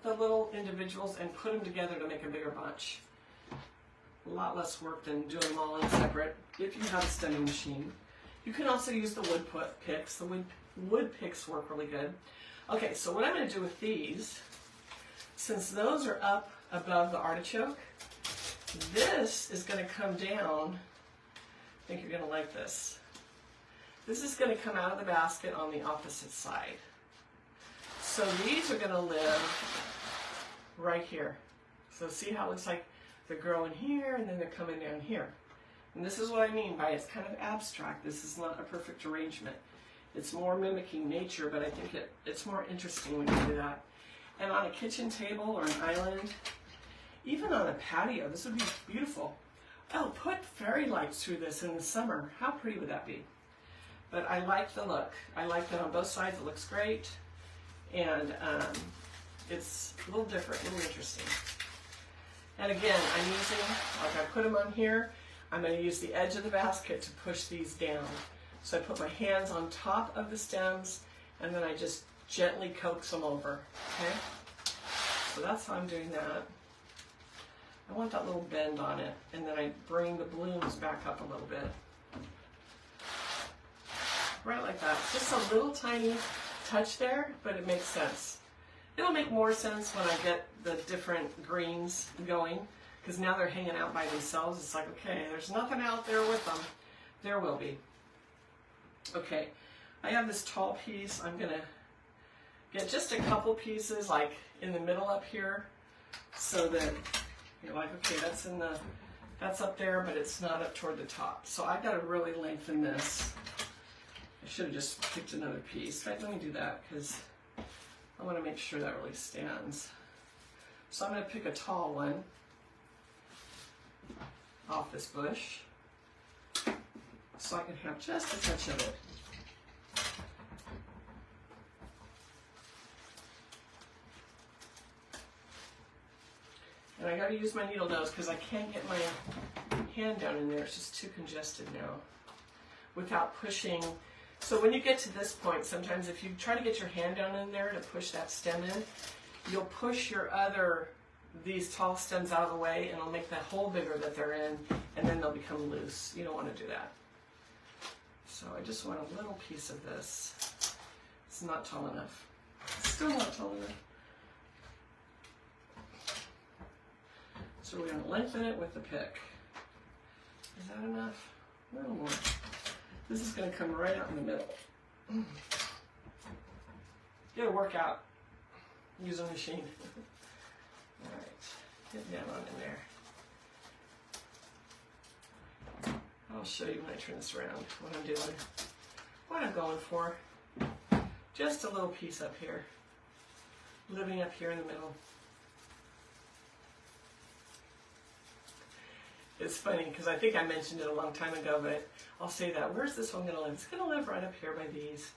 the little individuals and put them together to make a bigger bunch. A lot less work than doing them all in separate if you have a stemming machine. You can also use the wood picks. The wood picks work really good. Okay, so what I'm going to do with these, since those are up above the artichoke, this is going to come down. I think you're going to like this. This is going to come out of the basket on the opposite side. So these are going to live right here. So see how it looks like they're growing here and then they're coming down here. And this is what I mean by it's kind of abstract. This is not a perfect arrangement. It's more mimicking nature, but I think it's more interesting when you do that. And on a kitchen table or an island, even on a patio, this would be beautiful. Oh, put fairy lights through this in the summer. How pretty would that be? But I like the look. I like that on both sides. It looks great. And it's a little different, a little interesting. And again, I'm using, like I put them on here, I'm going to use the edge of the basket to push these down. So I put my hands on top of the stems and then I just gently coax them over, okay? So that's how I'm doing that. I want that little bend on it, and then I bring the blooms back up a little bit. Right like that. Just a little tiny touch there, but it makes sense. It'll make more sense when I get the different greens going, because now they're hanging out by themselves. It's like, okay, there's nothing out there with them. There will be. Okay, I have this tall piece. I'm going to get just a couple pieces like in the middle up here so that you're like, okay, that's up there, but it's not up toward the top. So I've got to really lengthen this. I should have just picked another piece. In fact, let me do that because I want to make sure that really stands. So I'm going to pick a tall one off this bush so I can have just a touch of it. And I got to use my needle nose because I can't get my hand down in there. It's just too congested now without pushing. So when you get to this point, sometimes if you try to get your hand down in there to push that stem in, you'll push these tall stems out of the way and it'll make that hole bigger that they're in, and then they'll become loose. You don't want to do that. So I just want a little piece of this. It's not tall enough. It's still not tall enough. So we're going to lengthen it with the pick. Is that enough? A little more. This is going to come right out in the middle. Get a workout. Use a machine. All right, get down on in there. I'll show you when I turn this around what I'm doing. What I'm going for. Just a little piece up here. Living up here in the middle. It's funny because I think I mentioned it a long time ago, but I'll say that. Where's this one going to live? It's going to live right up here by these.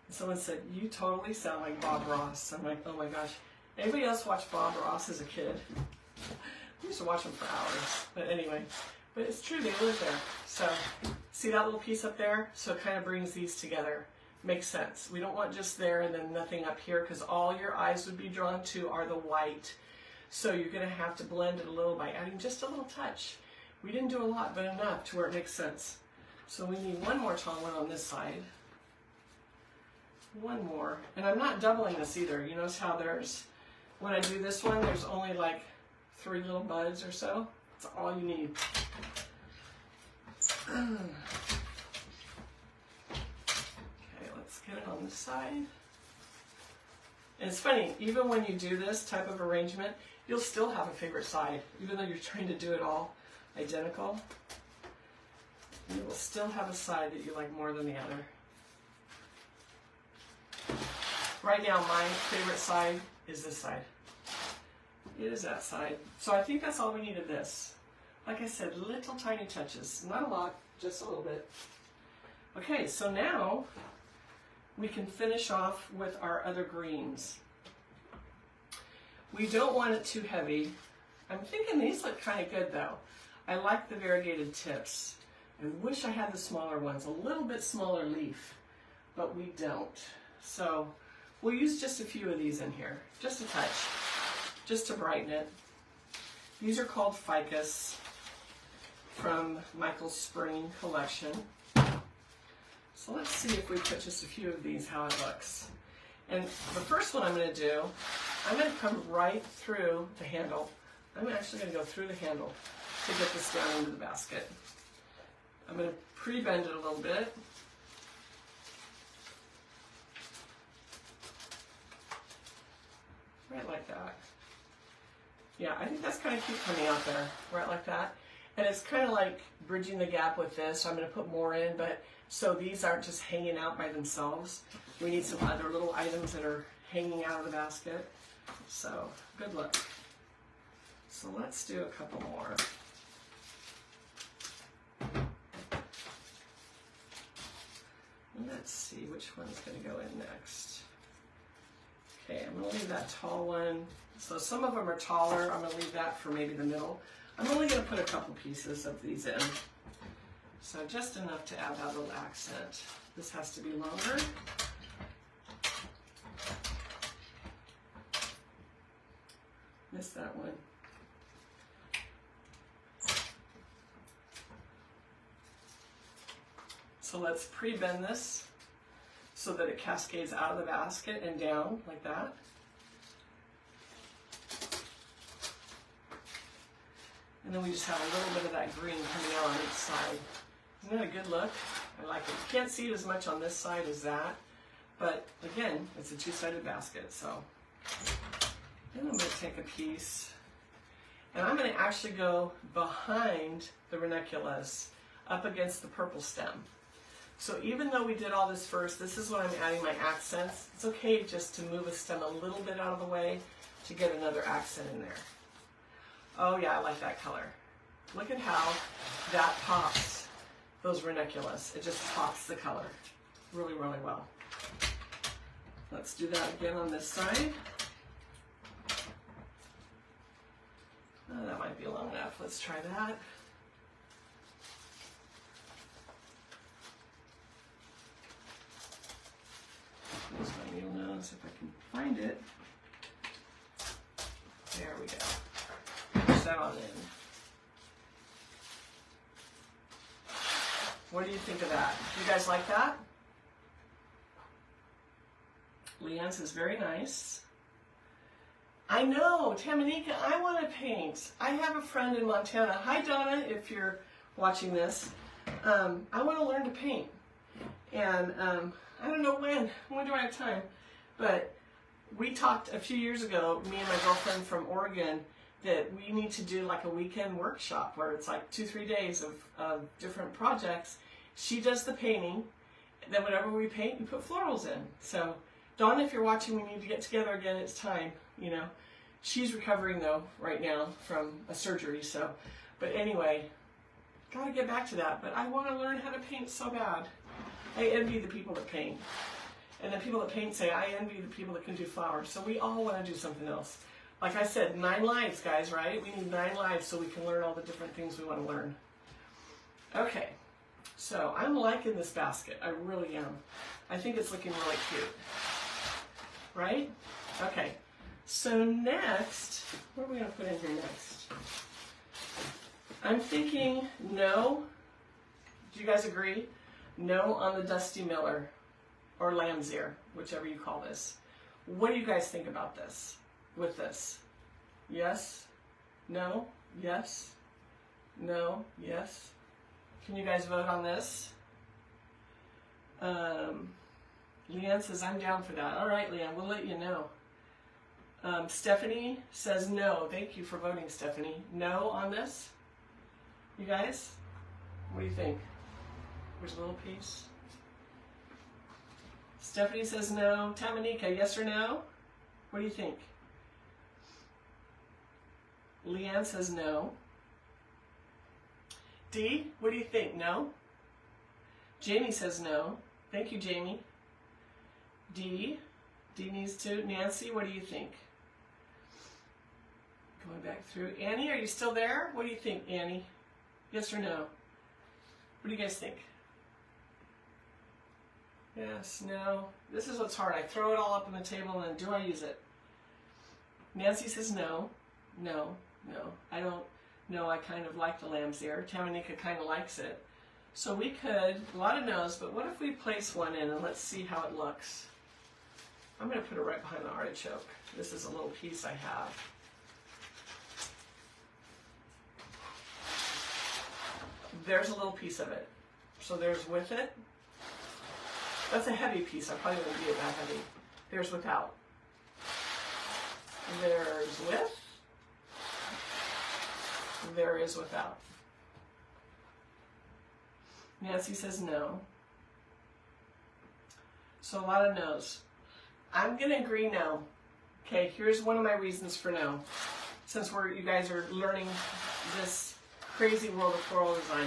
And someone said, you totally sound like Bob Ross. I'm like, oh my gosh. Anybody else watch Bob Ross as a kid? I used to watch him for hours. But anyway, but it's true, they live there. So see that little piece up there? So it kind of brings these together. Makes sense. We don't want just there and then nothing up here because all your eyes would be drawn to are the white. So you're going to have to blend it a little by adding just a little touch. We didn't do a lot, but enough to where it makes sense. So we need one more tall one on this side. One more. And I'm not doubling this either. You notice how there's, when I do this one, there's only like 3 little buds or so. That's all you need. Okay, let's get it on this side. And it's funny, even when you do this type of arrangement, you'll still have a favorite side, even though you're trying to do it all identical. You will still have a side that you like more than the other. Right now, my favorite side is this side. It is that side. So I think that's all we need of this. Like I said, little tiny touches. Not a lot, just a little bit. Okay, so now we can finish off with our other greens. We don't want it too heavy. I'm thinking these look kind of good though. I like the variegated tips. I wish I had the smaller ones, a little bit smaller leaf, but we don't. So we'll use just a few of these in here, just a touch, just to brighten it. These are called ficus from Michael's spring collection. So let's see if we put just a few of these, how it looks. And the first one I'm going to do, I'm going to come right through the handle. I'm actually going to go through the handle to get this down into the basket. I'm going to pre-bend it a little bit. Right like that. Yeah, I think that's kind of cute coming out there, right like that. And it's kind of like bridging the gap with this. So I'm going to put more in, but so these aren't just hanging out by themselves. We need some other little items that are hanging out of the basket. So, good luck. So let's do a couple more. Let's see which one's going to go in next. Okay, I'm going to leave that tall one. So some of them are taller. I'm going to leave that for maybe the middle. I'm only going to put a couple pieces of these in. So just enough to add that little accent. This has to be longer. Missed that one. So let's pre-bend this so that it cascades out of the basket and down like that. And then we just have a little bit of that green coming out on each side. Isn't that a good look? I like it. You can't see it as much on this side as that, but again, it's a two-sided basket, so. Then I'm going to take a piece, and I'm going to actually go behind the ranunculus up against the purple stem. So even though we did all this first, this is when I'm adding my accents. It's okay just to move a stem a little bit out of the way to get another accent in there. Oh yeah, I like that color. Look at how that pops those ranunculus. It just pops the color really, really well. Let's do that again on this side. Oh, that might be long enough. Let's try that. Use my needle nose if I can find it. There we go. Push that on in. What do you think of that? Do you guys like that? Leanne's is very nice. I know, Tamanika, I want to paint. I have a friend in Montana. Hi, Donna, if you're watching this. I want to learn to paint. And I don't know when do I have time? But we talked a few years ago, me and my girlfriend from Oregon, that we need to do like a weekend workshop where it's like 2-3 days of different projects. She does the painting, and then whenever we paint, we put florals in. So, Dawn, if you're watching, we need to get together again. It's time, you know. She's recovering though right now from a surgery, so. But anyway, gotta get back to that. But I want to learn how to paint so bad. I envy the people that paint. And the people that paint say, I envy the people that can do flowers. So we all want to do something else. Like I said, 9 lives, guys, right? We need 9 lives so we can learn all the different things we want to learn. Okay, so I'm liking this basket. I really am. I think it's looking really cute. Right? Okay, so next, what are we going to put in here next? I'm thinking no Do you guys agree? No on the Dusty Miller or Lamb's Ear, whichever you call this. What do you guys think about this? With this? Yes? No? Yes? No? Yes? Can you guys vote on this? Leanne says, I'm down for that. All right, Leanne, we'll let you know. Stephanie says no. Thank you for voting, Stephanie. No on this? You guys? What do you think? Which little piece? Stephanie says no. Tamanika, yes or no? What do you think? Leanne says no. Dee, what do you think? No? Jamie says no. Thank you, Jamie. Dee needs to. Nancy, what do you think? Going back through. Annie, are you still there? What do you think, Annie? Yes or no? What do you guys think? Yes, no. This is what's hard. I throw it all up on the table and do I use it? Nancy says no. No, no. I don't. No, I kind of like the Lamb's Ear. Tamanika kind of likes it. So we could, a lot of no's, but what if we place one in and let's see how it looks? I'm going to put it right behind the artichoke. This is a little piece I have. There's a little piece of it. So there's with it. That's a heavy piece. I probably wouldn't be it that heavy. There's without. There's with. There is without. Nancy says no. So a lot of no's. I'm going to agree no. Okay, here's one of my reasons for no. Since you guys are learning this crazy world of floral design.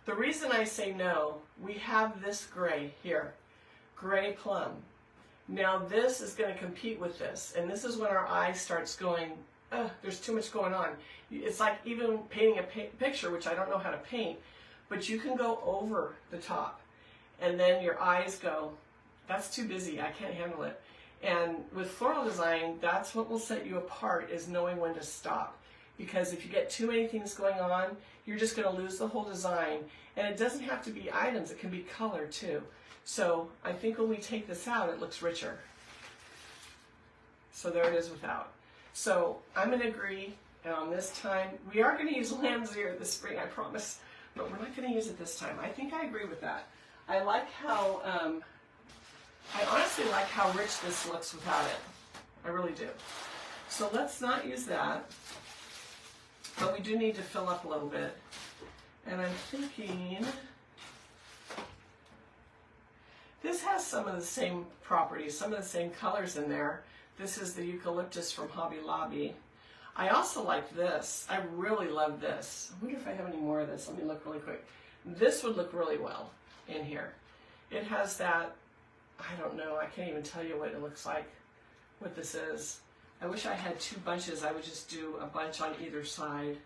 The reason I say no, we have this gray here. Gray plum. Now this is going to compete with this. And this is when our eye starts going, there's too much going on. It's like even painting a picture, which I don't know how to paint, but you can go over the top. And then your eyes go, that's too busy, I can't handle it. And with floral design, that's what will set you apart, is knowing when to stop. Because if you get too many things going on, you're just going to lose the whole design. And it doesn't have to be items, it can be color too. So I think when we take this out, it looks richer. So there it is without. So I'm going to agree, and on this time, we are going to use Lamb's Ear this spring, I promise. But we're not going to use it this time. I think I agree with that. I like how, I honestly like how rich this looks without it. I really do. So let's not use that. But we do need to fill up a little bit. And I'm thinking, this has some of the same properties, some of the same colors in there. This is the eucalyptus from Hobby Lobby. I also like this. I really love this. I wonder if I have any more of this. Let me look really quick. This would look really well in here. It has that, I don't know, I can't even tell you what it looks like, what this is. I wish I had two bunches. I would just do a bunch on either side.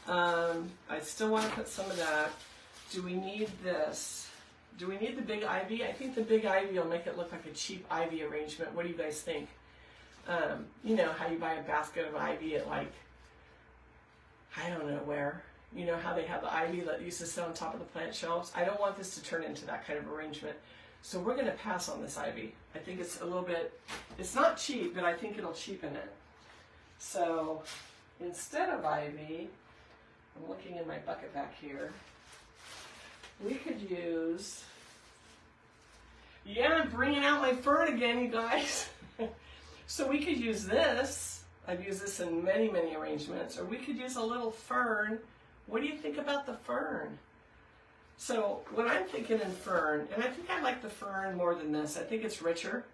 I still want to put some of that. Do we need this? Do we need the big ivy? I think the big ivy will make it look like a cheap ivy arrangement. What do you guys think? You know how you buy a basket of ivy at, like, I don't know where. You know how they have the ivy that used to sit on top of the plant shelves? I don't want this to turn into that kind of arrangement. So we're going to pass on this ivy. I think it's a little bit, it's not cheap, but I think it'll cheapen it. So instead of ivy, I'm looking in my bucket back here, we could use, yeah, I'm bringing out my fern again, you guys. So we could use this. I've used this in many, many arrangements. Or we could use a little fern. What do you think about the fern? So what I'm thinking in fern, and I think I like the fern more than this. I think it's richer.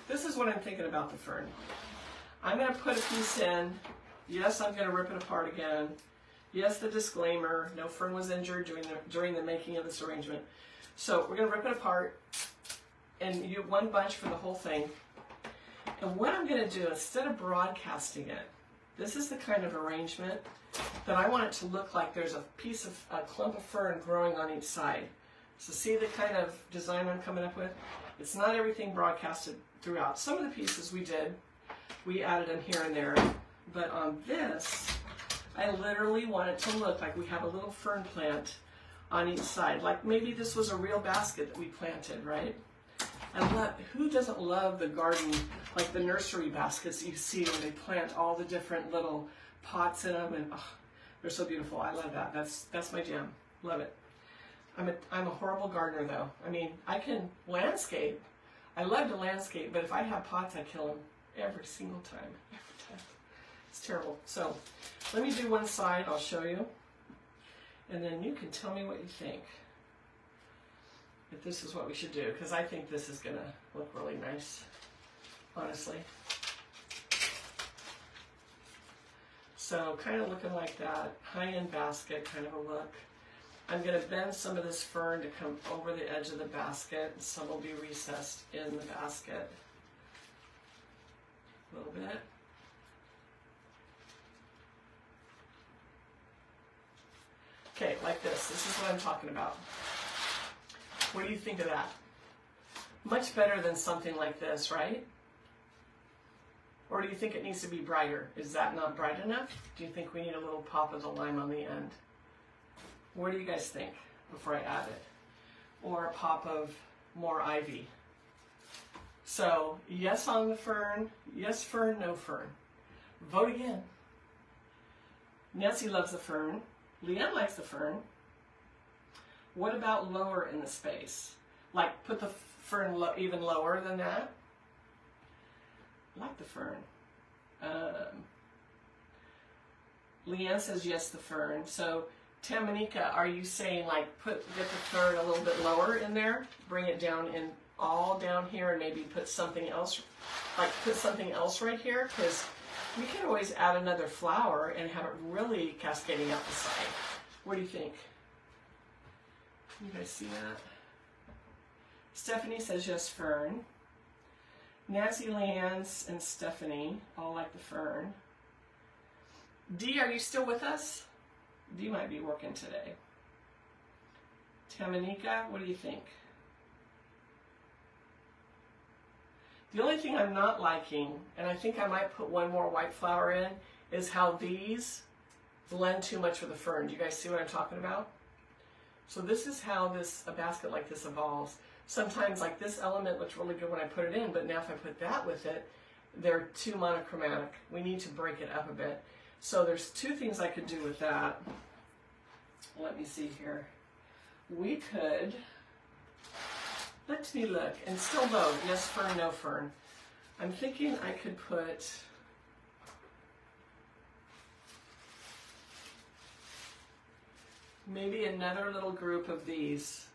This is what I'm thinking about the fern. I'm going to put a piece in. Yes, I'm going to rip it apart again. Yes, the disclaimer. No fern was injured during the making of this arrangement. So we're going to rip it apart. And you have one bunch for the whole thing. And what I'm going to do, instead of broadcasting it, this is the kind of arrangement that I want it to look like there's a clump of fern growing on each side. So see the kind of design I'm coming up with? It's not everything broadcasted throughout. Some of the pieces we added in here and there. But on this, I literally want it to look like we have a little fern plant on each side. Like maybe this was a real basket that we planted, right? And who doesn't love the garden, like the nursery baskets you see when they plant all the different little pots in them, and oh, they're so beautiful. I love that. That's my jam. Love it. I'm a horrible gardener though. I mean, I can landscape. I love to landscape, but if I have pots, I kill them every single time. Every time. It's terrible. So let me do one side. I'll show you, and then you can tell me what you think. If this is what we should do, because I think this is going to look really nice, honestly. So kind of looking like that, high-end basket kind of a look. I'm going to bend some of this fern to come over the edge of the basket, and some will be recessed in the basket. A little bit. Okay, like this. This is what I'm talking about. What do you think of that? Much better than something like this, right? Or do you think it needs to be brighter? Is that not bright enough? Do you think we need a little pop of the lime on the end? What do you guys think before I add it? Or a pop of more ivy? So, yes on the fern, yes fern, no fern. Vote again. Nancy loves the fern. Leanne likes the fern. What about lower in the space? Like put the fern even lower than that? I like the fern. Leanne says yes, the fern. So Tamanika, are you saying like get the fern a little bit lower in there? Bring it down in all down here and maybe put something else, like put something else right here? Because we can always add another flower and have it really cascading out the side. What do you think? You guys see that? Stephanie says yes, fern. Nancy, Leanne, and Stephanie all like the fern. Dee, are you still with us? Dee might be working today. Tamanika, what do you think? The only thing I'm not liking, and I think I might put one more white flower in, is how these blend too much with the fern. Do you guys see what I'm talking about? So this is how a basket like this evolves. Sometimes like this element looks really good when I put it in, but now if I put that with it, they're too monochromatic. We need to break it up a bit. So there's two things I could do with that. Let me see here. We could, let me look, and still vote, yes fern, no fern. I'm thinking I could put, maybe another little group of these,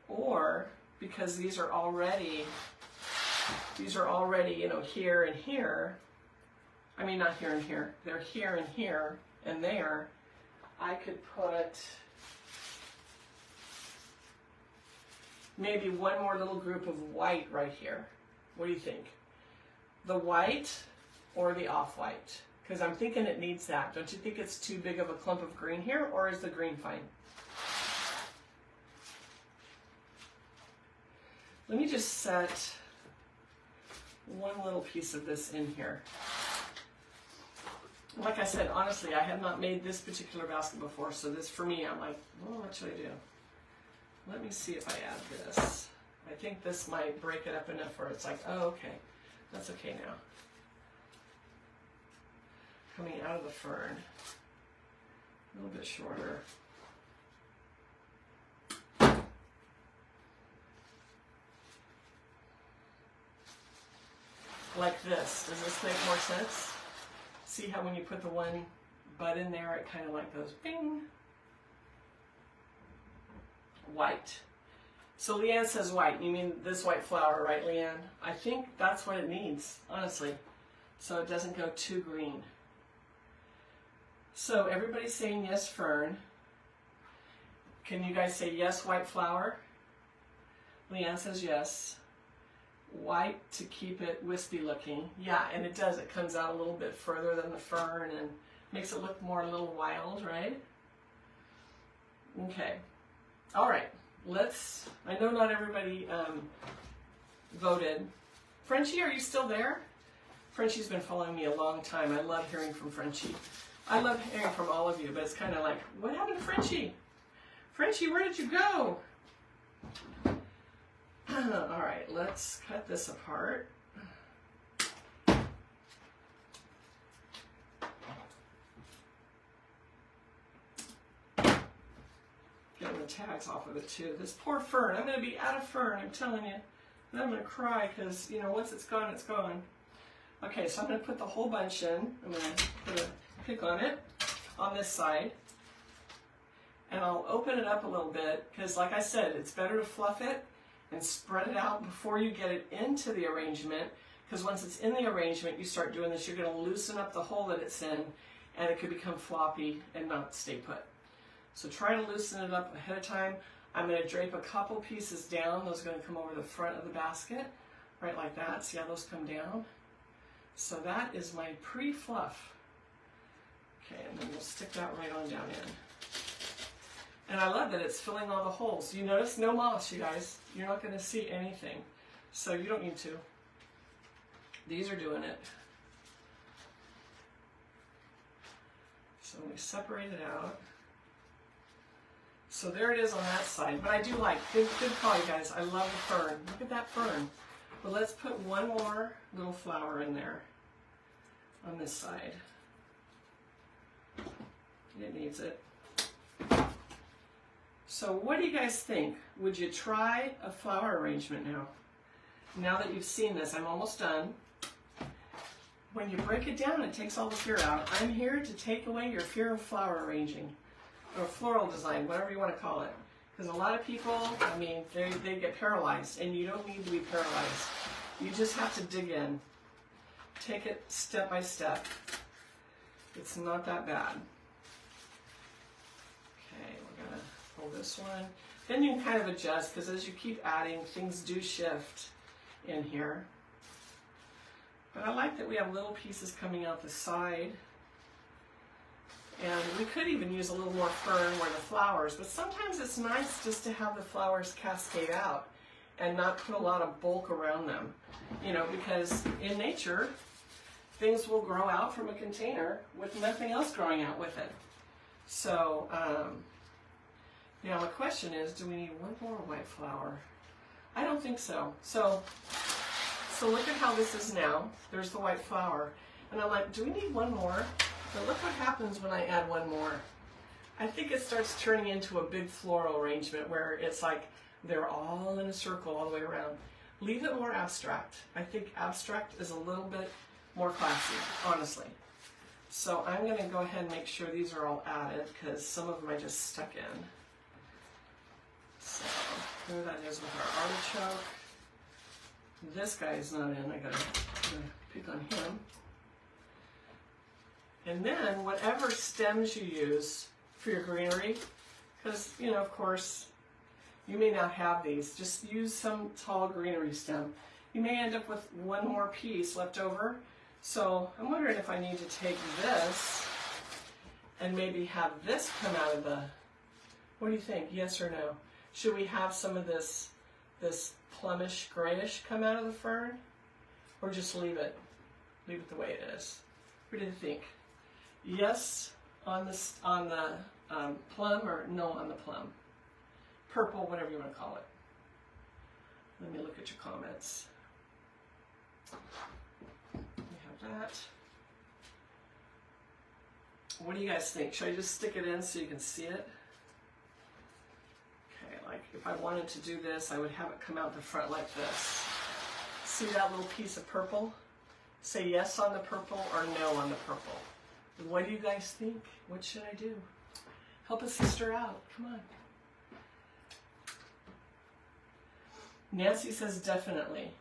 or because these are already, you know, here and here. I mean, not here and here. They're here and here and there. I could put maybe one more little group of white right here. What do you think? The white or the off-white? Because I'm thinking it needs that. Don't you think it's too big of a clump of green here, or is the green fine? Let me just set one little piece of this in here. Like I said, honestly, I have not made this particular basket before, so this, for me, I'm like, well, what should I do? Let me see if I add this. I think this might break it up enough where it's like, oh, okay, that's okay now. Coming out of the fern, a little bit shorter. Like this. Does this make more sense? See how when you put the one bud in there, it kind of like goes bing. White. So Leanne says white. You mean this white flower, right, Leanne? I think that's what it needs, honestly. So it doesn't go too green. So everybody's saying yes, fern. Can you guys say yes, white flower? Leanne says yes. White to keep it wispy looking. Yeah, and it does. It comes out a little bit further than the fern and makes it look more a little wild, right? Okay. All right. Let's, I know not everybody voted. Frenchie, are you still there? Frenchie's been following me a long time. I love hearing from Frenchie. I love hearing from all of you, but it's kind of like, what happened to Frenchie? Frenchie, where did you go? All right, let's cut this apart. Getting the tags off of it too. This poor fern. I'm going to be out of fern, I'm telling you. And I'm going to cry because, you know, once it's gone, it's gone. Okay, so I'm going to put the whole bunch in. I'm going to put a pick on it on this side. And I'll open it up a little bit because, like I said, it's better to fluff it and spread it out before you get it into the arrangement, because once it's in the arrangement, you start doing this, you're going to loosen up the hole that it's in, and it could become floppy and not stay put. So try to loosen it up ahead of time. I'm going to drape a couple pieces down. Those are going to come over the front of the basket, right like that. See how those come down? So that is my pre-fluff. Okay, and then we'll stick that right on down in. And I love that it's filling all the holes. You notice no moss, you guys. You're not going to see anything. So you don't need to. These are doing it. So we separate it out. So there it is on that side. But I do like, good call, you guys. I love the fern. Look at that fern. But let's put one more little flower in there on this side. It needs it. So what do you guys think? Would you try a flower arrangement now? Now that you've seen this, I'm almost done. When you break it down, it takes all the fear out. I'm here to take away your fear of flower arranging, or floral design, whatever you want to call it. Because a lot of people, I mean, they get paralyzed, and you don't need to be paralyzed. You just have to dig in. Take it step by step. It's not that bad. Okay, we're going to pull this one. Then you can kind of adjust, because as you keep adding, things do shift in here. But I like that we have little pieces coming out the side. And we could even use a little more fern where the flowers, but sometimes it's nice just to have the flowers cascade out and not put a lot of bulk around them. You know, because in nature, things will grow out from a container with nothing else growing out with it. So, now the question is, do we need one more white flower? I don't think so. So look at how this is now. There's the white flower. And I'm like, do we need one more? But look what happens when I add one more. I think it starts turning into a big floral arrangement where it's like they're all in a circle all the way around. Leave it more abstract. I think abstract is a little bit more classy, honestly. So I'm going to go ahead and make sure these are all added because some of them I just stuck in. So there that is with our artichoke. This guy's not in. I gotta pick on him. And then whatever stems you use for your greenery, because, you know, of course, you may not have these. Just use some tall greenery stem. You may end up with one more piece left over. So I'm wondering if I need to take this and maybe have this come out of the, what do you think? Yes or no? Should we have some of this plummish grayish come out of the fern, or just leave it the way it is? What do you think? Yes on the plum, or no on the plum? Purple, whatever you want to call it. Let me look at your comments. We have that. What do you guys think? Should I just stick it in so you can see it? Like if I wanted to do this, I would have it come out the front like this. See that little piece of purple? Say yes on the purple or no on the purple. What do you guys think? What should I do? Help a sister out. Come on. Nancy says definitely.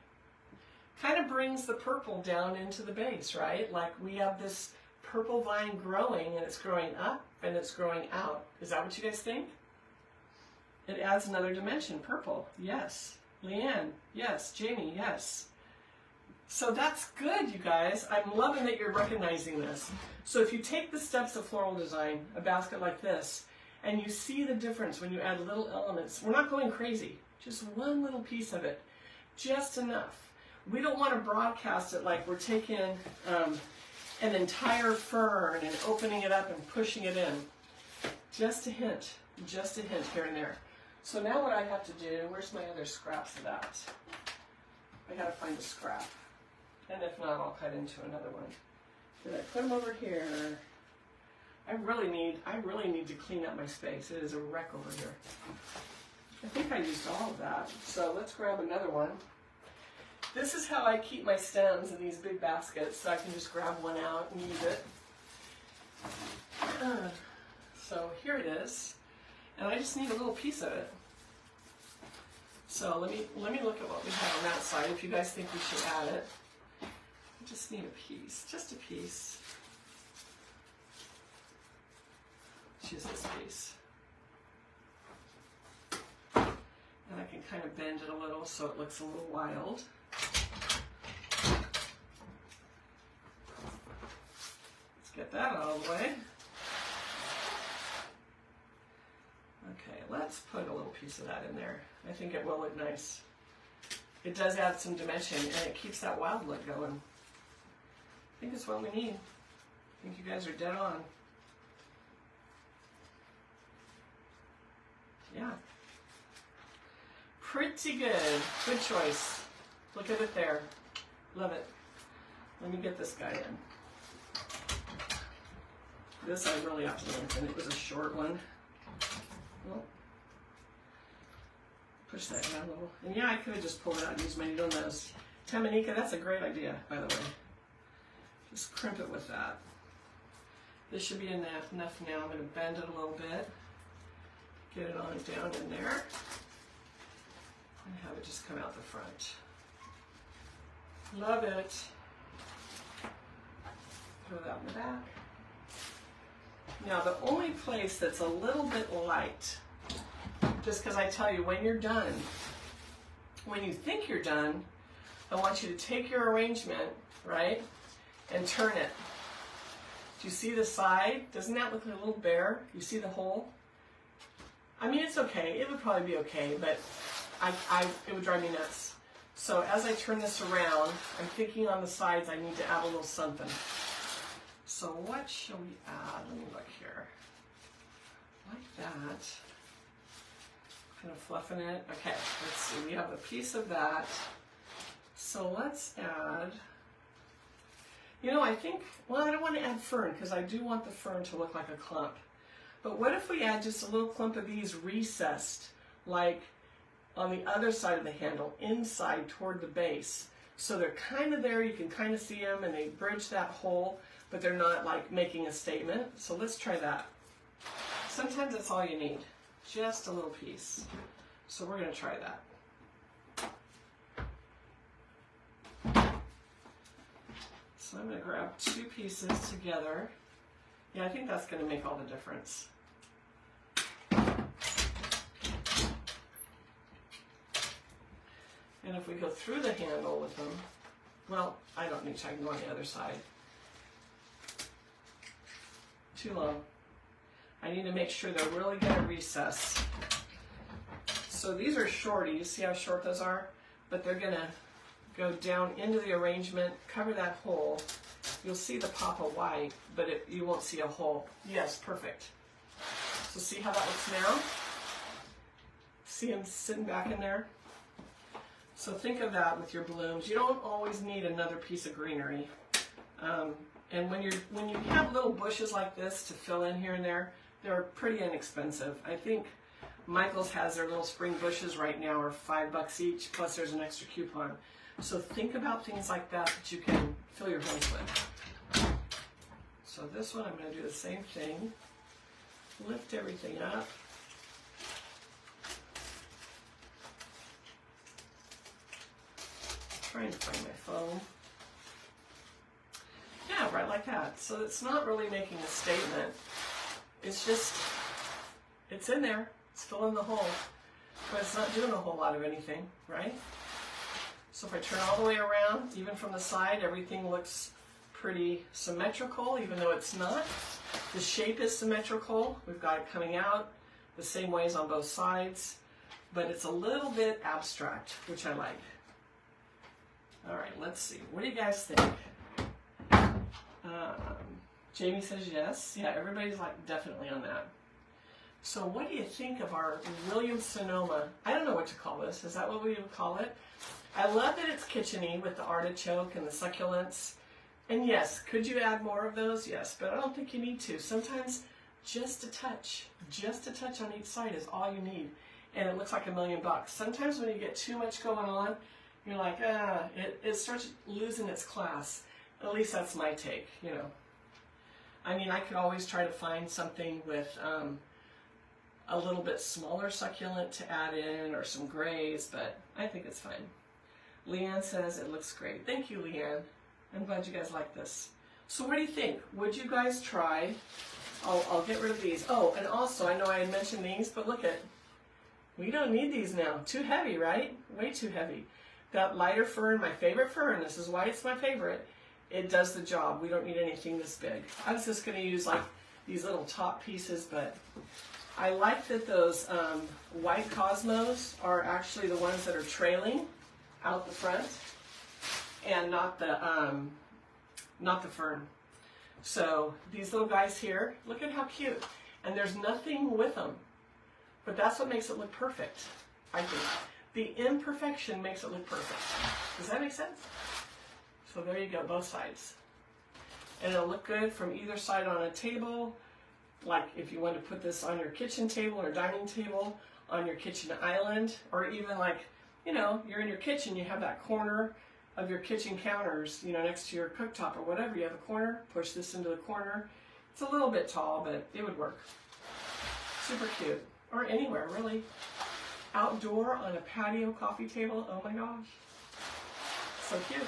Kind of brings the purple down into the base, right? Like we have this purple vine growing and it's growing up and it's growing out. Is that what you guys think? It adds another dimension. Purple, yes. Leanne, yes. Jamie, yes. So that's good, you guys. I'm loving that you're recognizing this. So if you take the steps of floral design, a basket like this, and you see the difference when you add little elements, we're not going crazy. Just one little piece of it. Just enough. We don't want to broadcast it like we're taking an entire fern and opening it up and pushing it in. Just a hint. just a hint here and there. So now what I have to do, where's my other scraps of that? I gotta find a scrap. And if not, I'll cut into another one. Did I put them over here? I really need to clean up my space. It is a wreck over here. I think I used all of that. So let's grab another one. This is how I keep my stems in these big baskets, so I can just grab one out and use it. So here it is. And I just need a little piece of it. So let me look at what we have on that side. If you guys think we should add it, I just need a piece, just a piece. Let's use this piece, and I can kind of bend it a little so it looks a little wild. Let's get that out of the way. Okay, let's put a little piece of that in there. I think it will look nice. It does add some dimension, and it keeps that wild look going. I think it's what we need. I think you guys are dead on. Yeah. Pretty good. Good choice. Look at it there. Love it. Let me get this guy in. This I really have to lengthen. It was a short one. Well, push that down a little. And yeah, I could have just pulled it out and used my needle nose. Tamanika, that's a great idea, by the way. Just crimp it with that. This should be enough now. I'm going to bend it a little bit. Get it on down in there. And have it just come out the front. Love it. Throw that in the back. Now the only place that's a little bit light, just because I tell you, when you're done, when you think you're done, I want you to take your arrangement, right, and turn it. Do you see the side? Doesn't that look like a little bare? You see the hole? I mean, it's okay. It would probably be okay, but it would drive me nuts. So as I turn this around, I'm thinking on the sides I need to add a little something. So what shall we add? Let me look here. Like that. Kind of fluffing it. Okay, let's see. We have a piece of that. So let's add, you know, I think, well, I don't want to add fern because I do want the fern to look like a clump. But what if we add just a little clump of these recessed, like on the other side of the handle, inside toward the base. So they're kind of there, you can kind of see them, and they bridge that hole, but they're not like making a statement. So let's try that. Sometimes that's all you need, just a little piece. So we're going to try that. So I'm going to grab two pieces together. Yeah, I think that's going to make all the difference. And if we go through the handle with them, well, I don't need to, I can go on the other side. Too long. I need to make sure they're really going to recess. So these are shorties, see how short those are? But they're going to go down into the arrangement, cover that hole. You'll see the pop of white, but you won't see a hole. Yes, perfect. So see how that looks now? See them sitting back in there? So think of that with your blooms. You don't always need another piece of greenery. And when you have little bushes like this to fill in here and there, they're pretty inexpensive. I think Michael's has their little spring bushes right now are $5 each, plus there's an extra coupon. So think about things like that that you can fill your homes with. So this one, I'm going to do the same thing. Lift everything up. Trying to find my phone. Yeah, right like that. So it's not really making a statement. It's just, it's in there. It's filling the hole. But it's not doing a whole lot of anything, right? So if I turn all the way around, even from the side, everything looks pretty symmetrical, even though it's not. The shape is symmetrical. We've got it coming out the same ways on both sides, but it's a little bit abstract, which I like. All right, let's see. What do you guys think? Jamie says yes. Yeah, everybody's like definitely on that. So what do you think of our Williams Sonoma? I don't know what to call this. Is that what we would call it? I love that it's kitchen-y with the artichoke and the succulents. And yes, could you add more of those? Yes, but I don't think you need to. Sometimes just a touch on each side is all you need. And it looks like $1,000,000. Sometimes when you get too much going on, you're like, it starts losing its class. At least that's my take, you know. I mean, I could always try to find something with a little bit smaller succulent to add in, or some grays, but I think it's fine. Leanne says it looks great. Thank you, Leanne. I'm glad you guys like this. So what do you think? Would you guys try? I'll get rid of these. Oh, and also, I know I had mentioned these, but look at, we don't need these now. Too heavy, right? Way too heavy. That lighter fern, my favorite fern, this is why it's my favorite, it does the job. We don't need anything this big. I was just going to use like these little top pieces, but I like that those white cosmos are actually the ones that are trailing out the front, and not the fern. So these little guys here, look at how cute. And there's nothing with them, but that's what makes it look perfect, I think. The imperfection makes it look perfect. Does that make sense? So there you go, both sides. And it'll look good from either side on a table. Like if you want to put this on your kitchen table or dining table, on your kitchen island, or even like, you know, you're in your kitchen, you have that corner of your kitchen counters, you know, next to your cooktop or whatever, you have a corner, push this into the corner. It's a little bit tall, but it would work. Super cute. Or anywhere, really. Outdoor on a patio coffee table, oh my gosh. So cute.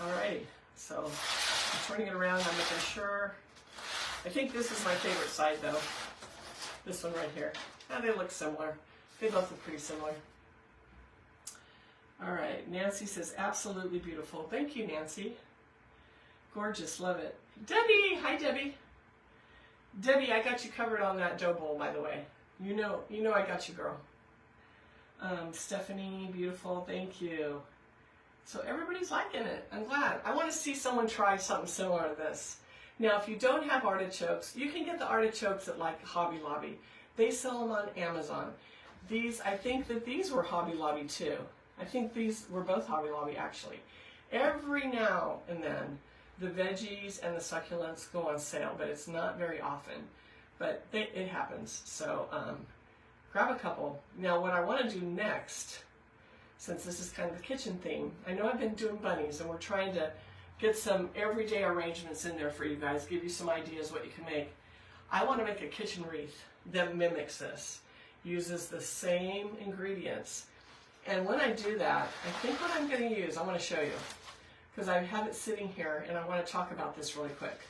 Alrighty, so I'm turning it around, I'm making sure. I think this is my favorite side though. This one right here. And they look similar. They both look pretty similar. All right, Nancy says, absolutely beautiful. Thank you, Nancy. Gorgeous, love it. Debbie, hi Debbie. Debbie, I got you covered on that dough bowl, by the way. You know I got you, girl. Stephanie, beautiful, thank you. So everybody's liking it. I'm glad. I want to see someone try something similar to this. Now, if you don't have artichokes, you can get the artichokes at like Hobby Lobby. They sell them on Amazon. These, I think that these were Hobby Lobby too. I think these were both Hobby Lobby actually. Every now and then, the veggies and the succulents go on sale, but it's not very often. But it happens, so grab a couple. Now what I want to do next, since this is kind of the kitchen theme, I know I've been doing bunnies and we're trying to get some everyday arrangements in there for you guys, give you some ideas what you can make. I want to make a kitchen wreath that mimics this, uses the same ingredients. And when I do that, I think what I'm going to use, I want to show you, because I have it sitting here and I want to talk about this really quick.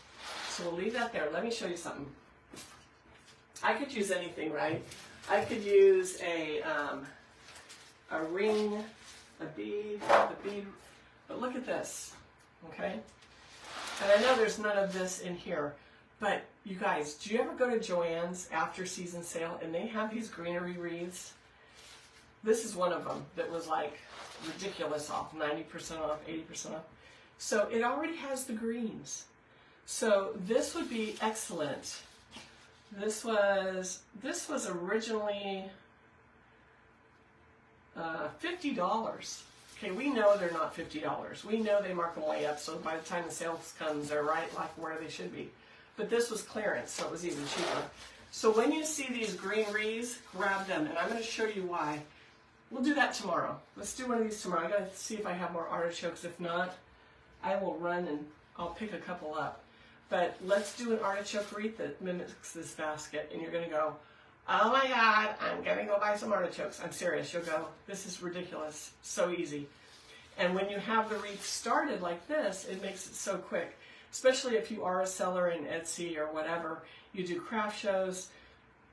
So we'll leave that there. Let me show you something. I could use anything, right? I could use a ring, a bead, but look at this, okay? And I know there's none of this in here, but you guys, do you ever go to Joann's after season sale and they have these greenery wreaths? This is one of them that was like ridiculous off, 90% off, 80% off. So it already has the greens. So this would be excellent. This was originally $50. Okay, we know they're not $50. We know they mark them way up, so by the time the sales comes, they're right like where they should be. But this was clearance, so it was even cheaper. So when you see these green wreaths, grab them, and I'm going to show you why. We'll do that tomorrow. Let's do one of these tomorrow. I got to see if I have more artichokes. If not, I will run and I'll pick a couple up. But let's do an artichoke wreath that mimics this basket, and you're going to go, oh my God, I'm going to go buy some artichokes. I'm serious. You'll go, this is ridiculous. So easy. And when you have the wreath started like this, it makes it so quick. Especially if you are a seller in Etsy or whatever. You do craft shows,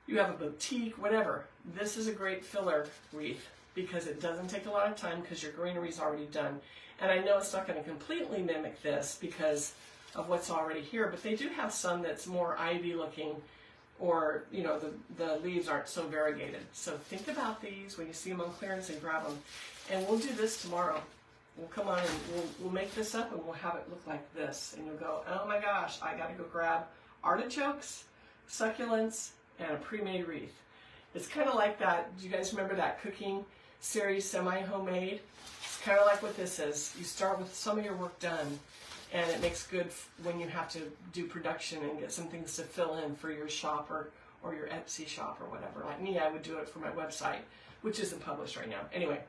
you have a boutique, whatever. This is a great filler wreath because it doesn't take a lot of time because your greenery is already done. And I know it's not going to completely mimic this because of what's already here, but they do have some that's more ivy looking, or you know, the leaves aren't so variegated. So think about these when you see them on clearance and grab them. And we'll do this tomorrow. We'll come on and we'll make this up and we'll have it look like this. And you'll go, oh my gosh, I gotta go grab artichokes, succulents, and a pre-made wreath. It's kind of like that. Do you guys remember that cooking series, Semi-Homemade? It's kind of like what this is. You start with some of your work done, and it makes good when you have to do production and get some things to fill in for your shop or your Etsy shop or whatever. Like me, I would do it for my website, which isn't published right now. Anyway,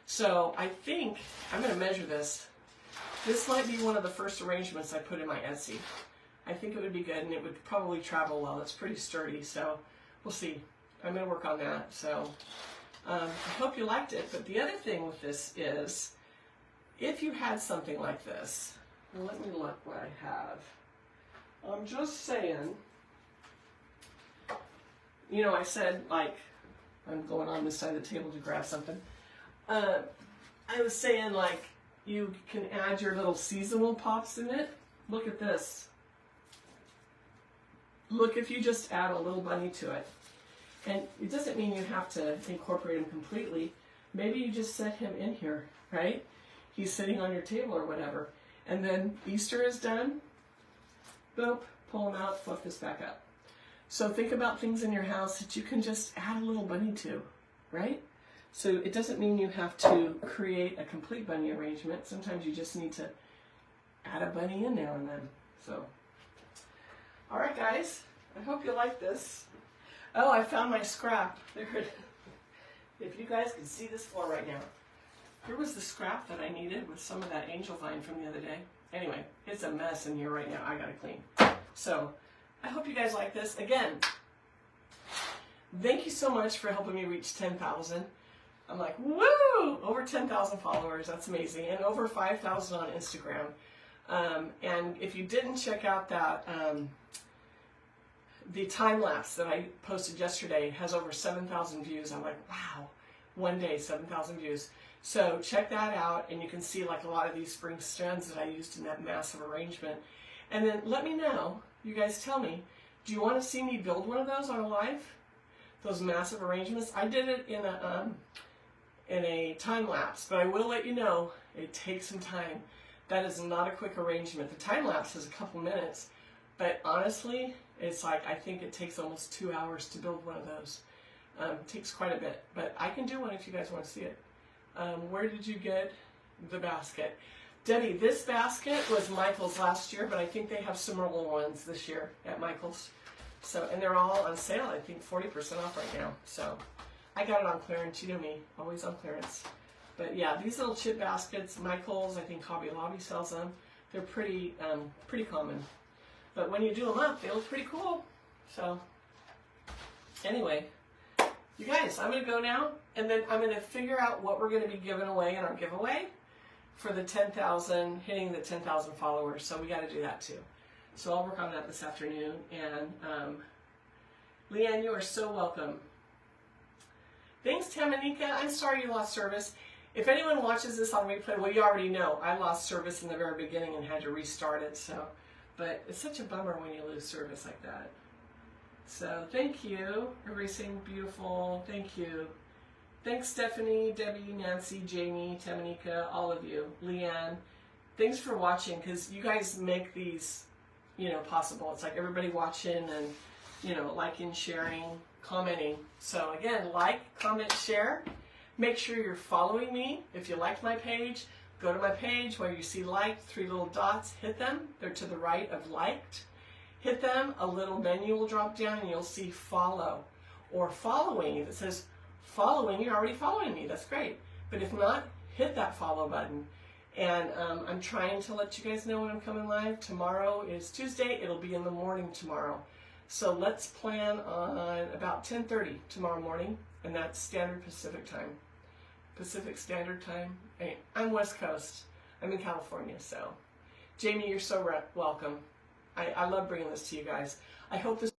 so I think I'm going to measure this. This might be one of the first arrangements I put in my Etsy. I think it would be good, and it would probably travel well. It's pretty sturdy, so we'll see. I'm going to work on that. So I hope you liked it. But the other thing with this is, if you had something like this, well, let me look what I have. I'm just saying, you know, I said, like, I'm going on this side of the table to grab something. I was saying, like, you can add your little seasonal pops in it. Look at this. Look, if you just add a little bunny to it. And it doesn't mean you have to incorporate him completely. Maybe you just set him in here, right? He's sitting on your table or whatever. And then Easter is done. Boop, pull him out, fluff this back up. So think about things in your house that you can just add a little bunny to, right? So it doesn't mean you have to create a complete bunny arrangement. Sometimes you just need to add a bunny in now and then. So, all right, guys. I hope you like this. Oh, I found my scrap. There it is. If you guys can see this floor right now. Here was the scrap that I needed with some of that angel vine from the other day. Anyway, it's a mess in here right now. I gotta clean. So, I hope you guys like this. Again, thank you so much for helping me reach 10,000. I'm like, woo! Over 10,000 followers. That's amazing. And over 5,000 on Instagram. And if you didn't check out that, the time lapse that I posted yesterday has over 7,000 views. I'm like, wow, one day, 7,000 views. So check that out, and you can see like a lot of these spring strands that I used in that massive arrangement. And then let me know, you guys tell me, do you want to see me build one of those on a live? Those massive arrangements? I did it in a time lapse, but I will let you know, it takes some time. That is not a quick arrangement. The time lapse is a couple minutes, but honestly, it's like, I think it takes almost 2 hours to build one of those. It takes quite a bit, but I can do one if you guys want to see it. Where did you get the basket? Debbie, this basket was Michael's last year, but I think they have similar ones this year at Michael's. So, and they're all on sale, I think 40% off right now. So, I got it on clearance. You know me, always on clearance. But yeah, these little chip baskets, Michael's, I think Hobby Lobby sells them. They're pretty common. But when you do them up, they look pretty cool. So, anyway, you guys, I'm going to go now, and then I'm going to figure out what we're going to be giving away in our giveaway for the 10,000, hitting the 10,000 followers. So we got to do that too. So I'll work on that this afternoon. And Leanne, you are so welcome. Thanks, Tamanika. I'm sorry you lost service. If anyone watches this on replay, well, you already know I lost service in the very beginning and had to restart it. So, but it's such a bummer when you lose service like that. So thank you. Everything beautiful. Thank you. Thanks, Stephanie, Debbie, Nancy, Jamie, Tamanika, all of you. Leanne. Thanks for watching, because you guys make these, you know, possible. It's like everybody watching and, you know, liking, sharing, commenting. So again, like, comment, share. Make sure you're following me. If you liked my page, go to my page where you see liked, 3 little dots, hit them. They're to the right of liked. Hit them, a little menu will drop down and you'll see follow or following. If it says following, you're already following me. That's great. But if not, hit that follow button. And I'm trying to let you guys know when I'm coming live. Tomorrow is Tuesday. It'll be in the morning tomorrow. So let's plan on about 10:30 tomorrow morning, and that's Standard Pacific time. Pacific Standard Time. I'm West Coast. I'm in California, so. Jamie, you're so welcome. I love bringing this to you guys. I hope this